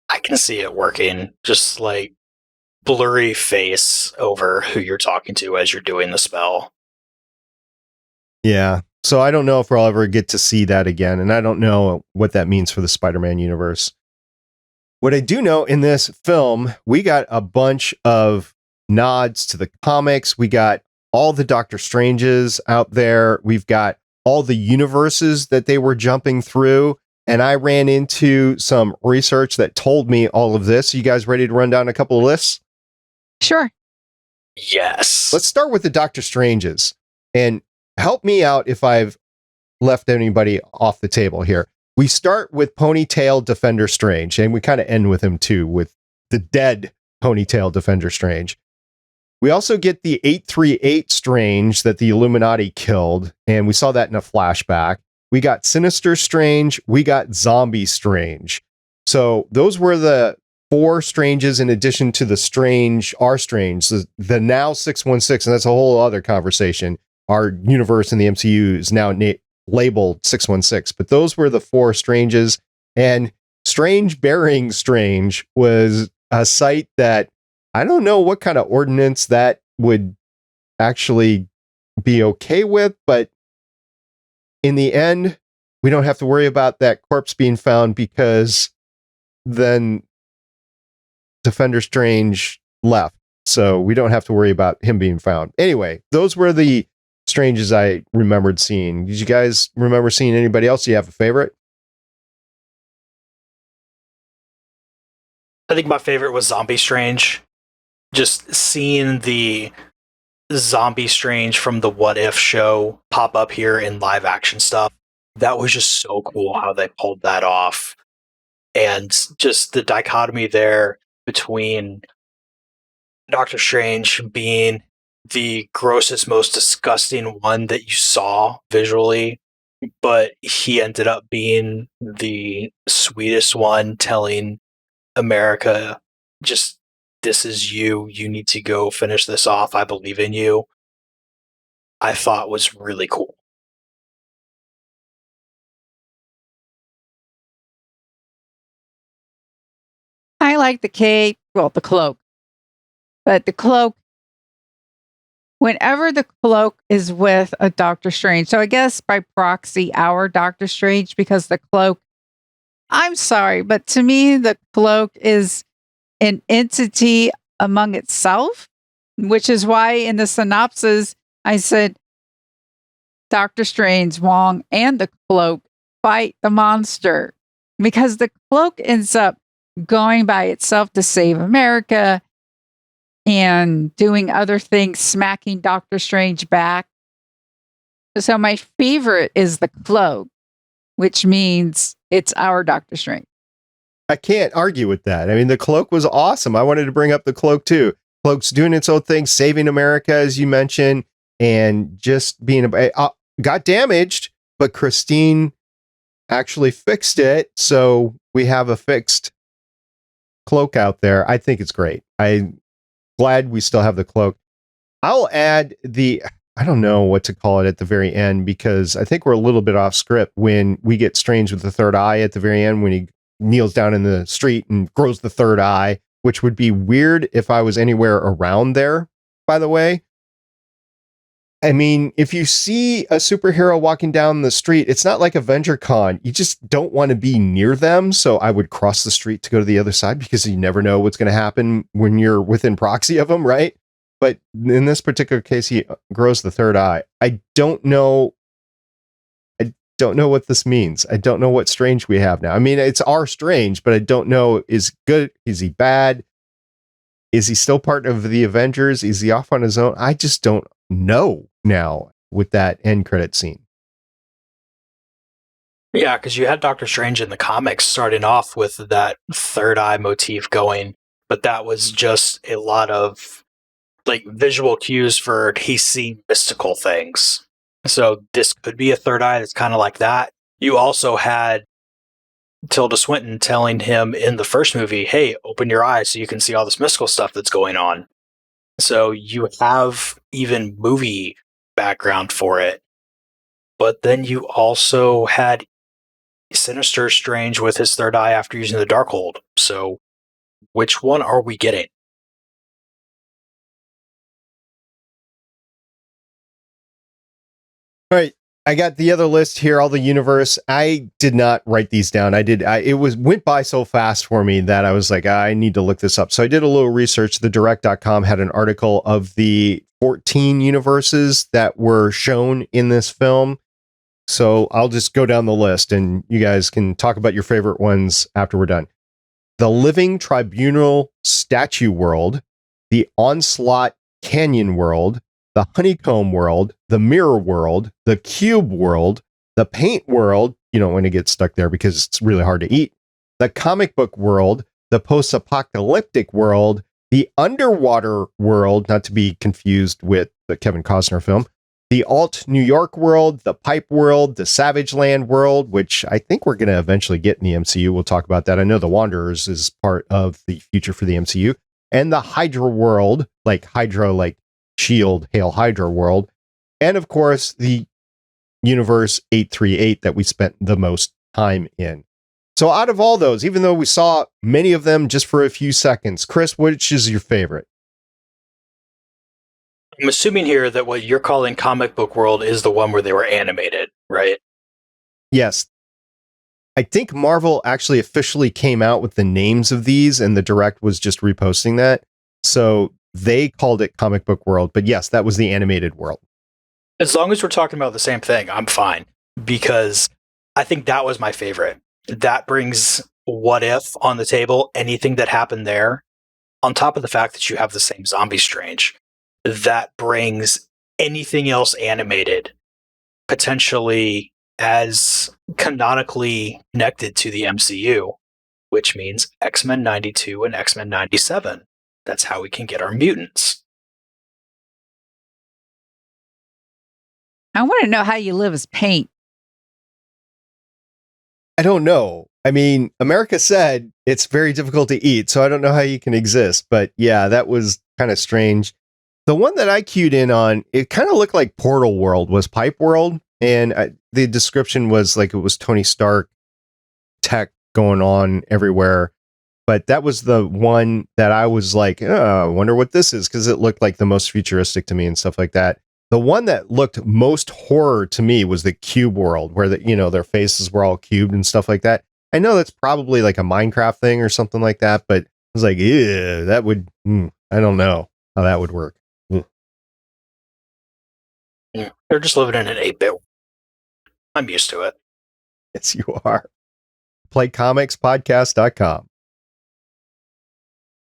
I can see it working. Just like blurry face over who you're talking to as you're doing the spell. Yeah. So I don't know if we'll ever get to see that again. And I don't know what that means for the Spider-Man universe. What I do know in this film, we got a bunch of nods to the comics. We got all the Doctor Stranges out there. We've got all the universes that they were jumping through. And I ran into some research that told me all of this. You guys ready to run down a couple of lists? Sure. Yes. Let's start with the Doctor Stranges. And help me out if I've left anybody off the table here. We start with Ponytail Defender Strange, and we kind of end with him too, with the dead Ponytail Defender Strange. We also get the 838 Strange that the Illuminati killed, and we saw that in a flashback. We got Sinister Strange, we got Zombie Strange. So those were the 4 Stranges in addition to the Strange, our Strange, the now 616, and that's a whole other conversation. Our universe in the MCU is now labeled 616, but those were the 4 Stranges. And Strange Bearing Strange was a site that I don't know what kind of ordinance that would actually be okay with, but in the end, we don't have to worry about that corpse being found because then Defender Strange left. So we don't have to worry about him being found. Anyway, those were the Stranges I remembered seeing. Did you guys remember seeing anybody else? Do you have a favorite? I think my favorite was Zombie Strange. Just seeing the Zombie Strange from the What If show pop up here in live action stuff. That was just so cool how they pulled that off. And just the dichotomy there between Doctor Strange being the grossest, most disgusting one that you saw visually, but he ended up being the sweetest one, telling America, just, this is you. You need to go finish this off. I believe in you. I thought was really cool. I like the cape, well, the cloak. But the cloak, whenever the cloak is with a Doctor Strange, so I guess by proxy, our Doctor Strange, because the cloak, I'm sorry, but to me, the cloak is an entity among itself, which is why in the synopsis, I said Doctor Strange, Wong, and the cloak fight the monster, because the cloak ends up going by itself to save America and doing other things, smacking Doctor Strange back. So my favorite is the cloak, which means it's our Doctor Strange. I can't argue with that. I mean, the cloak was awesome. I wanted to bring up the cloak too. Cloak's doing its own thing, saving America, as you mentioned, and just being got damaged, but Christine actually fixed it. So we have a fixed cloak out there. I think it's great. I'm glad we still have the cloak. I'll add I don't know what to call it at the very end, because I think we're a little bit off script when we get Strange with the third eye at the very end, when he kneels down in the street and grows the third eye, which would be weird if I was anywhere around there, by the way. I mean, if you see a superhero walking down the street, it's not like AvengerCon. You just don't want to be near them. So I would cross the street to go to the other side, because you never know what's going to happen when you're within proxy of them, right? But in this particular case, he grows the third eye. I don't know. don't know what this means. I don't know what Strange we have now. I mean, it's our Strange, but I don't know, is good? Is he bad? Is he still part of the Avengers? Is he off on his own? I just don't know now with that end credit scene. Yeah, because you had Doctor Strange in the comics starting off with that third eye motif going, but that was just a lot of like visual cues for he's seeing mystical things. So this could be a third eye that's kind of like that. You also had Tilda Swinton telling him in the first movie, hey, open your eyes so you can see all this mystical stuff that's going on. So you have even movie background for it. But then you also had Sinister Strange with his third eye after using the Darkhold. So which one are we getting? All right. I got the other list here, all the universe. I did not write these down. It went by so fast for me that I was like, I need to look this up. So I did a little research. The direct.com had an article of the 14 universes that were shown in this film. So I'll just go down the list and you guys can talk about your favorite ones after we're done. The Living Tribunal Statue World, the Onslaught Canyon World, the Honeycomb World, the Mirror World, the Cube World, the Paint World, you don't want to get stuck there because it's really hard to eat, the Comic Book World, the Post-Apocalyptic World, the Underwater World, not to be confused with the Kevin Costner film, the Alt New York World, the Pipe World, the Savage Land World, which I think we're going to eventually get in the MCU. We'll talk about that. I know the Wanderers is part of the future for the MCU, and the Hydra World, like Hydra, like S.H.I.E.L.D, Hail Hydra World, and of course the Universe 838 that we spent the most time in. So out of all those, even though we saw many of them just for a few seconds, Chris, which is your favorite? I'm assuming here that what you're calling Comic Book World is the one where they were animated, right? Yes. I think Marvel actually officially came out with the names of these and the direct was just reposting that. So they called it Comic Book World, but yes, that was the animated world. As long as we're talking about the same thing, I'm fine, because I think that was my favorite. That brings What If on the table, anything that happened there, on top of the fact that you have the same zombie Strange, that brings anything else animated potentially as canonically connected to the MCU, which means X-Men 92 and X-Men 97. That's how we can get our mutants. I want to know how you live as Paint. I don't know. I mean, America said it's very difficult to eat, so I don't know how you can exist. But yeah, that was kind of strange. The one that I queued in on, it kind of looked like Portal World, was Pipe World. And the description was like it was Tony Stark tech going on everywhere. But that was the one that I was like, oh, I wonder what this is, because it looked like the most futuristic to me and stuff like that. The one that looked most horror to me was the Cube World, where their faces were all cubed and stuff like that. I know that's probably like a Minecraft thing or something like that, but I was like, ew, that would, I don't know how that would work. Yeah, they're just living in an 8-bit. I'm used to it. Yes, you are. PlayComicsPodcast.com.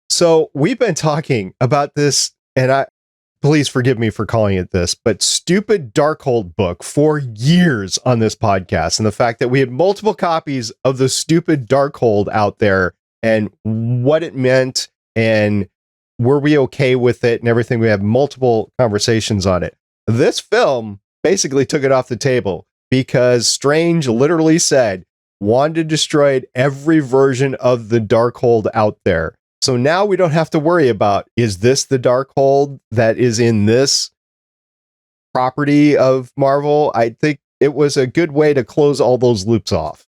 So we've been talking about this, and please forgive me for calling it this, but stupid Darkhold book for years on this podcast. And the fact that we had multiple copies of the stupid Darkhold out there and what it meant and were we okay with it and everything. We have multiple conversations on it. This film basically took it off the table because Strange literally said Wanda destroyed every version of the Darkhold out there. So now we don't have to worry about, is this the Darkhold that is in this property of Marvel? I think it was a good way to close all those loops off.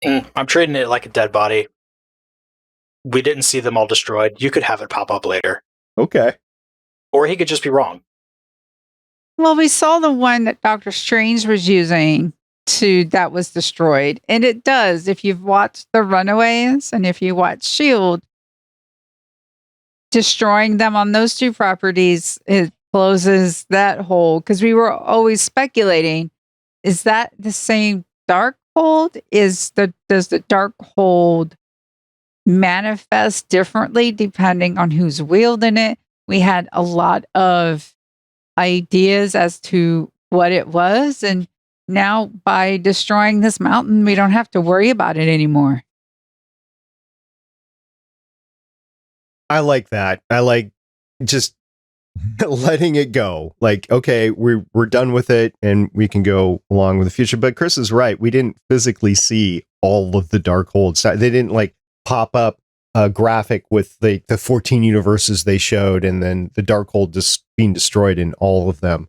I'm treating it like a dead body. We didn't see them all destroyed. You could have it pop up later. Okay. Or he could just be wrong. Well, we saw the one that Doctor Strange was using that was destroyed. And it does. If you've watched The Runaways and if you watch S.H.I.E.L.D, destroying them on those two properties, it closes that hole. Because we were always speculating, is that the same Darkhold? Does the Darkhold manifest differently depending on who's wielding it? We had a lot of ideas as to what it was, and now by destroying this mountain, we don't have to worry about it anymore. I like that. I like just letting it go. Like, okay, we're done with it and we can go along with the future. But Chris is right. We didn't physically see all of the Darkhold stuff. They didn't like pop up a graphic with the 14 universes they showed and then the Darkhold just being destroyed in all of them.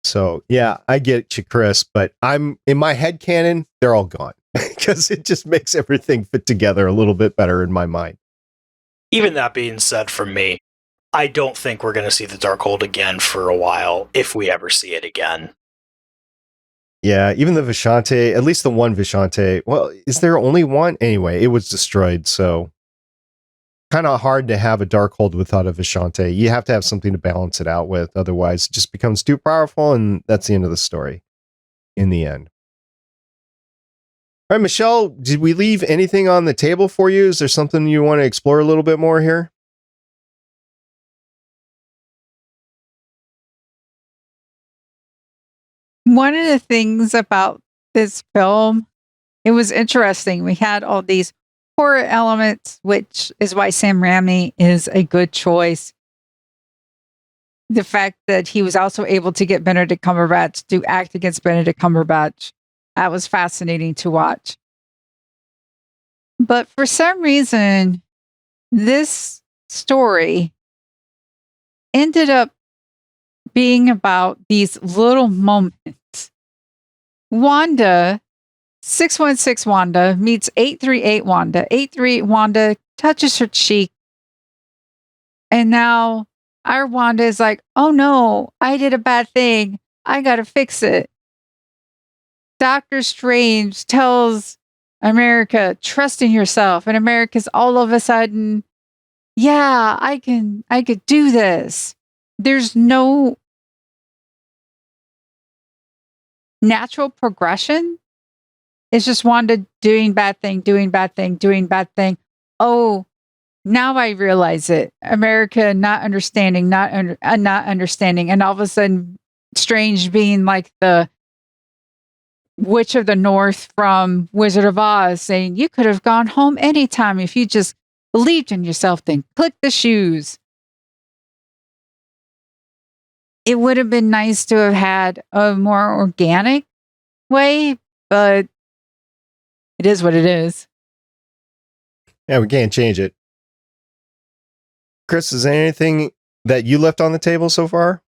So yeah, I get you, Chris, but I'm in my head canon, they're all gone because it just makes everything fit together a little bit better in my mind. Even that being said, from me, I don't think we're going to see the Darkhold again for a while, if we ever see it again. Yeah, even the Vishanti, at least the one Vishanti. Well, is there only one? Anyway, it was destroyed, so kind of hard to have a Darkhold without a Vishanti. You have to have something to balance it out with, otherwise it just becomes too powerful, and that's the end of the story in the end. All right, Michelle, did we leave anything on the table for you? Is there something you want to explore a little bit more here? One of the things about this film, it was interesting. We had all these horror elements, which is why Sam Raimi is a good choice. The fact that he was also able to get Benedict Cumberbatch to act against Benedict Cumberbatch, that was fascinating to watch. But for some reason, this story ended up being about these little moments. Wanda, 616 Wanda, meets 838 Wanda. 838 Wanda touches her cheek. And now our Wanda is like, oh no, I did a bad thing. I got to fix it. Doctor Strange tells America, trust in yourself. And America's all of a sudden, yeah, I could do this. There's no natural progression. It's just Wanda doing bad thing, doing bad thing, doing bad thing. Oh, now I realize it. America not understanding, not understanding. And all of a sudden, Strange being like the Witch of the North from Wizard of Oz saying, you could have gone home anytime if you just believed in yourself, then click the shoes. It would have been nice to have had a more organic way, but it is what it is. Yeah, we can't change it. Chris, is there anything that you left on the table so far?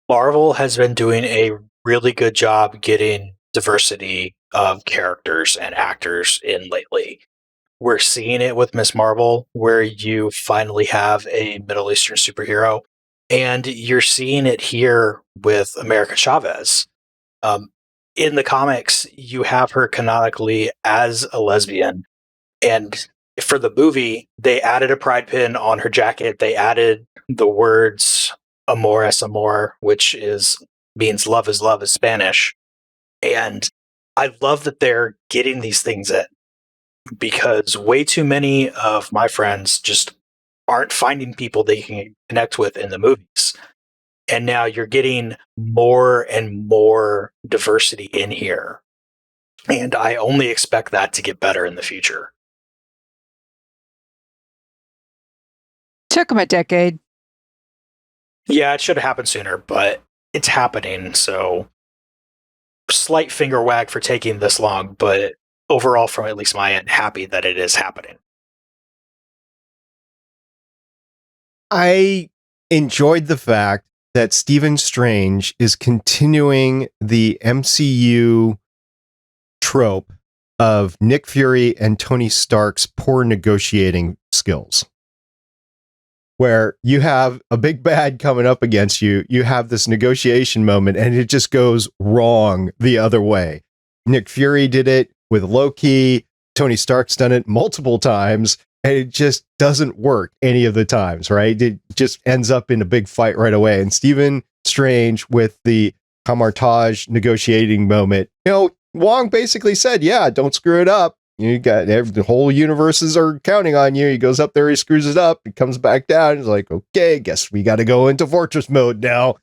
Marvel has been doing a really good job getting diversity of characters and actors in lately. We're seeing it with Ms. Marvel, where you finally have a Middle Eastern superhero, and you're seeing it here with America Chavez. In the comics, you have her canonically as a lesbian, and for the movie, they added a pride pin on her jacket. They added the words "amor es amor," which means love is Spanish. And I love that they're getting these things in, because way too many of my friends just aren't finding people they can connect with in the movies. And now you're getting more and more diversity in here. And I only expect that to get better in the future. Took him a decade. Yeah, it should have happened sooner, but it's happening. So slight finger wag for taking this long, but overall, from at least my end, happy that it is happening. I enjoyed the fact that Stephen Strange is continuing the MCU trope of Nick Fury and Tony Stark's poor negotiating skills. Where you have a big bad coming up against you, you have this negotiation moment, and it just goes wrong the other way. Nick Fury did it with Loki. Tony Stark's done it multiple times, and it just doesn't work any of the times, right? It just ends up in a big fight right away. And Stephen Strange with the Camartage negotiating moment. Wong basically said, yeah, don't screw it up. You got the whole universes are counting on you. He goes up there, he screws it up, he comes back down. He's like, okay, guess we got to go into fortress mode now.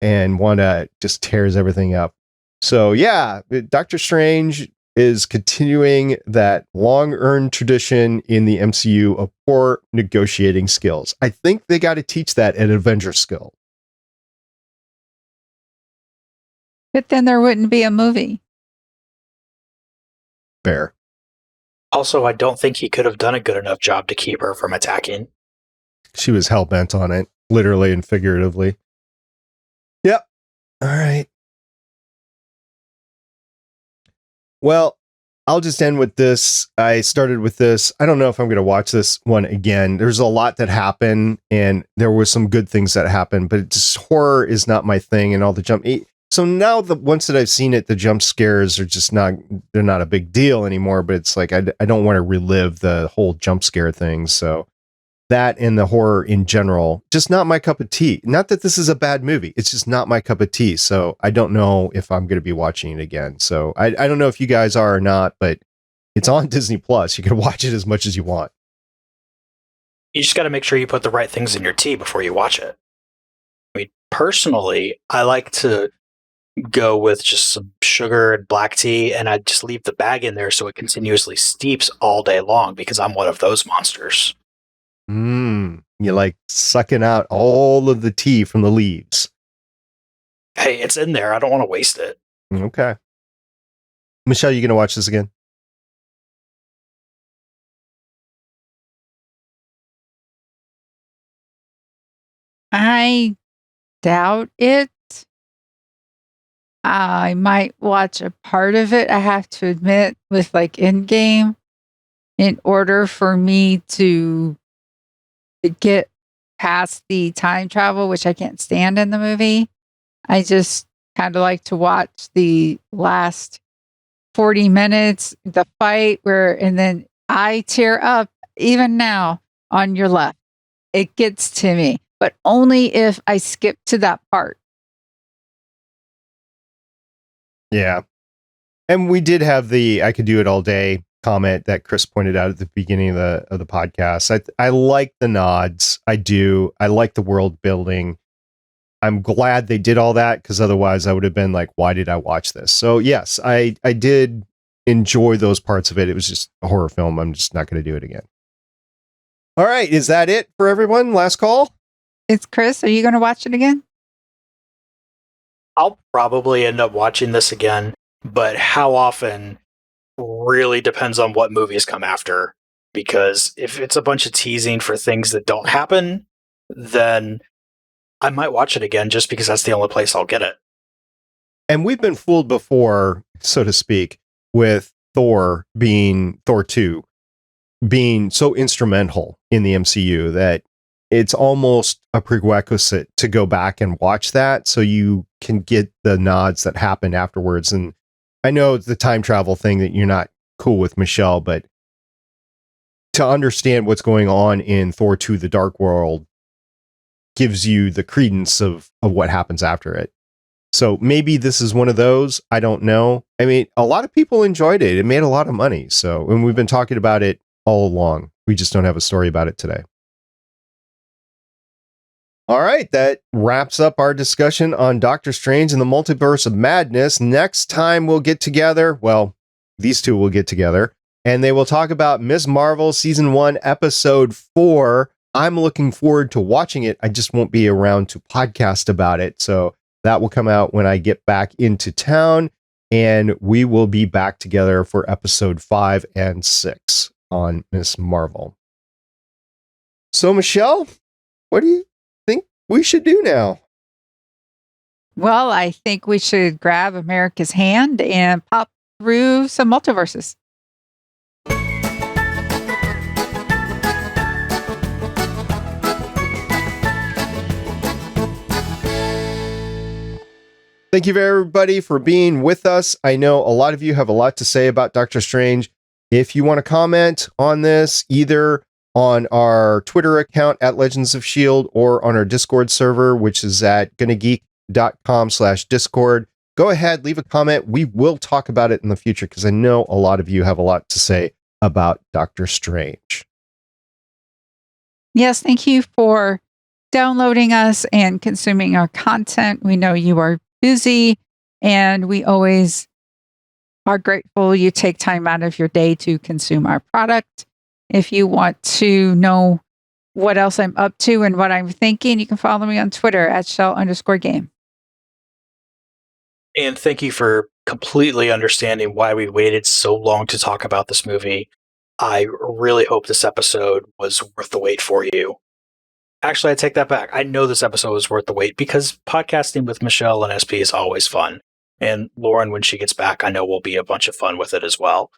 And Wanda just tears everything up. So yeah, Doctor Strange is continuing that long-earned tradition in the MCU of poor negotiating skills. I think they got to teach that at Avengers skill. But then there wouldn't be a movie. Fair. Also, I don't think he could have done a good enough job to keep her from attacking. She was hell-bent on it, literally and figuratively. Yep. All right. Well, I'll just end with this. I started with this. I don't know if I'm going to watch this one again. There's a lot that happened, and there were some good things that happened, but horror is not my thing, and all the jump. So now, once that I've seen it, the jump scares are just they're not a big deal anymore, but it's like I don't want to relive the whole jump scare thing. So that and the horror in general, just not my cup of tea. Not that this is a bad movie. It's just not my cup of tea. So I don't know if I'm going to be watching it again. So I don't know if you guys are or not, but it's on Disney Plus. You can watch it as much as you want. You just got to make sure you put the right things in your tea before you watch it. I mean, personally, I like to go with just some sugar and black tea, and I just leave the bag in there so it continuously steeps all day long because I'm one of those monsters. You like sucking out all of the tea from the leaves. Hey, it's in there. I don't want to waste it. Okay. Michelle, you going to watch this again? I doubt it. I might watch a part of it, I have to admit, with like Endgame, in order for me to get past the time travel, which I can't stand in the movie. I just kind of like to watch the last 40 minutes, the fight and then I tear up even now on your left. It gets to me, but only if I skip to that part. Yeah. And we did have the I could do it all day comment that Chris pointed out at the beginning of the podcast. I like the nods. I do. I like the world building. I'm glad they did all that, because otherwise I would have been like, why did I watch this? So yes, I did enjoy those parts of it. It was just a horror film. I'm just not going to do it again. All right. Is that it for everyone? Last call? It's Chris. Are you going to watch it again? I'll probably end up watching this again, but how often really depends on what movies come after. Because if it's a bunch of teasing for things that don't happen, then I might watch it again just because that's the only place I'll get it. And we've been fooled before, so to speak, with Thor 2 being so instrumental in the MCU that it's almost a prerequisite to go back and watch that so you can get the nods that happen afterwards. And I know it's the time travel thing that you're not cool with, Michelle, but to understand what's going on in Thor 2, The Dark World gives you the credence of what happens after it. So maybe this is one of those. I don't know. I mean, a lot of people enjoyed it. It made a lot of money. So, and we've been talking about it all along. We just don't have a story about it today. All right, that wraps up our discussion on Doctor Strange and the Multiverse of Madness. Next time we'll get together, well, these two will get together, and they will talk about Ms. Marvel Season 1, Episode 4. I'm looking forward to watching it. I just won't be around to podcast about it, so that will come out when I get back into town, and we will be back together for Episode 5 and 6 on Ms. Marvel. So, Michelle, what do you think we should do now? Well, I think we should grab America's hand and pop through some multiverses. Thank you, everybody, for being with us. I know a lot of you have a lot to say about Doctor Strange. If you want to comment on this, either on our Twitter account at Legends of S.H.I.E.L.D. or on our Discord server, which is at gongeek.com/Discord. Go ahead, leave a comment. We will talk about it in the future because I know a lot of you have a lot to say about Doctor Strange. Yes, thank you for downloading us and consuming our content. We know you are busy, and we always are grateful you take time out of your day to consume our product. If you want to know what else I'm up to and what I'm thinking, you can follow me on Twitter at @shell_game. And thank you for completely understanding why we waited so long to talk about this movie. I really hope this episode was worth the wait for you. Actually, I take that back. I know this episode was worth the wait because podcasting with Michelle and SP is always fun. And Lauren, when she gets back, I know will be a bunch of fun with it as well.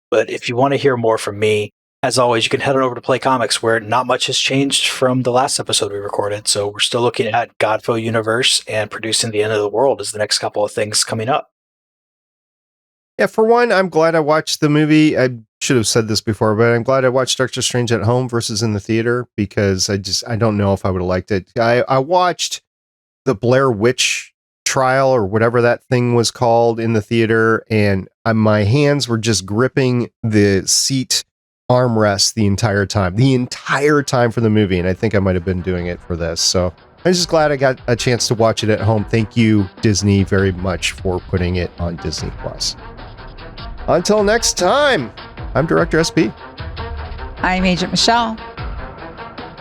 But if you want to hear more from me, as always, you can head on over to Play Comics, where not much has changed from the last episode we recorded. So we're still looking at Godfo Universe and producing The End of the World as the next couple of things coming up. Yeah, for one, I'm glad I watched the movie. I should have said this before, but I'm glad I watched Doctor Strange at home versus in the theater because I don't know if I would have liked it. I watched the Blair Witch trial or whatever that thing was called in the theater, and my hands were just gripping the seat armrest the entire time for the movie, and I think I might have been doing it for this. So I'm just glad I got a chance to watch it at home. Thank you, Disney, very much for putting it on Disney+. Until next time, I'm Director SP. I'm Agent Michelle.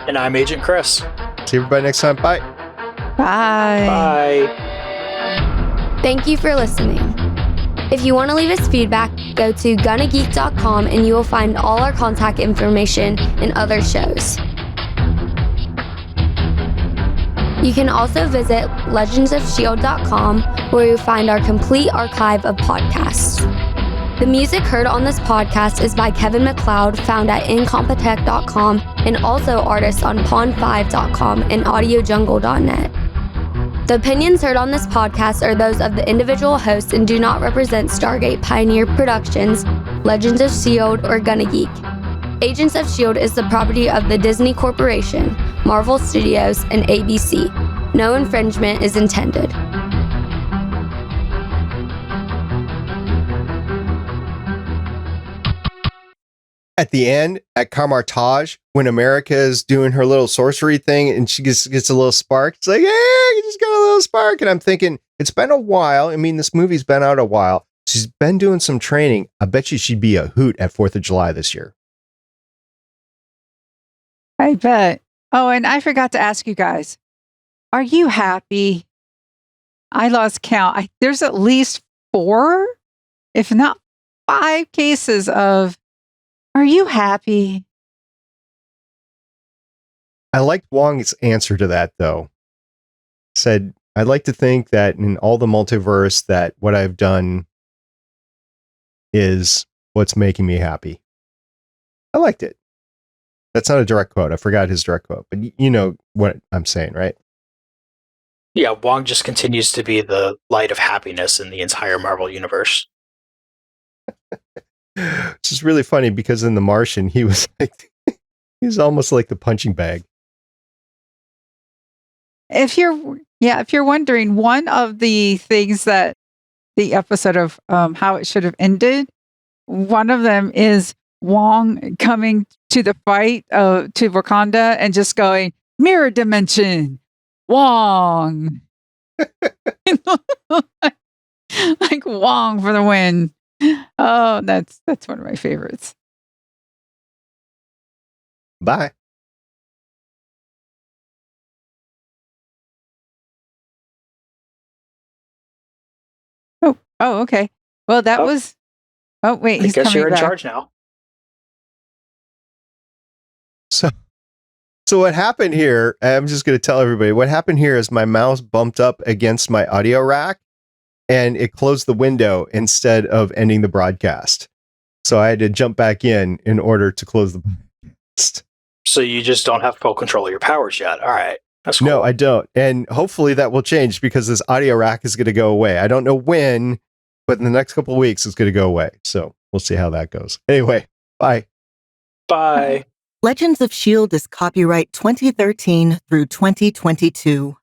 And I'm Agent Chris. See everybody next time. Bye. Bye. Bye. Thank you for listening. If you want to leave us feedback, go to gonnageek.com and you will find all our contact information and other shows. You can also visit legendsofshield.com where you'll find our complete archive of podcasts. The music heard on this podcast is by Kevin MacLeod, found at incompetech.com, and also artists on pond5.com and audiojungle.net. The opinions heard on this podcast are those of the individual hosts and do not represent Stargate Pioneer Productions, Legends of S.H.I.E.L.D, or Gonna Geek. Agents of S.H.I.E.L.D. is the property of the Disney Corporation, Marvel Studios, and ABC. No infringement is intended. At the end, at Carmartage, when America is doing her little sorcery thing and she gets a little spark, it's like, hey, you just got a little spark. And I'm thinking, it's been a while. I mean, this movie's been out a while. She's been doing some training. I bet you she'd be a hoot at 4th of July this year. I bet. Oh, and I forgot to ask you guys, are you happy? I lost count. There's at least 4, if not 5 cases of, are you happy? I liked Wong's answer to that, though. Said, I'd like to think that in all the multiverse that what I've done is what's making me happy. I liked it. That's not a direct quote. I forgot his direct quote, but you know what I'm saying, right? Yeah, Wong just continues to be the light of happiness in the entire Marvel universe. Which is really funny because in The Martian, he was like, he's almost like the punching bag. If you're wondering, one of the things that the episode of how it should have ended, one of them is Wong coming to the fight to Wakanda and just going, mirror dimension, Wong. Like Wong for the win. Oh, that's one of my favorites. Bye. Oh, okay. Well, that was. Oh, wait, he's I guess coming you're in back. charge now. So what happened here, I'm just going to tell everybody, what happened here is my mouse bumped up against my audio rack and it closed the window instead of ending the broadcast. So I had to jump back in order to close the broadcast. So you just don't have full control of your powers yet. All right. That's cool. No, I don't. And hopefully that will change because this audio rack is going to go away. I don't know when, but in the next couple of weeks it's going to go away. So we'll see how that goes. Anyway, bye. Bye. Legends of S.H.I.E.L.D. is copyright 2013 through 2022.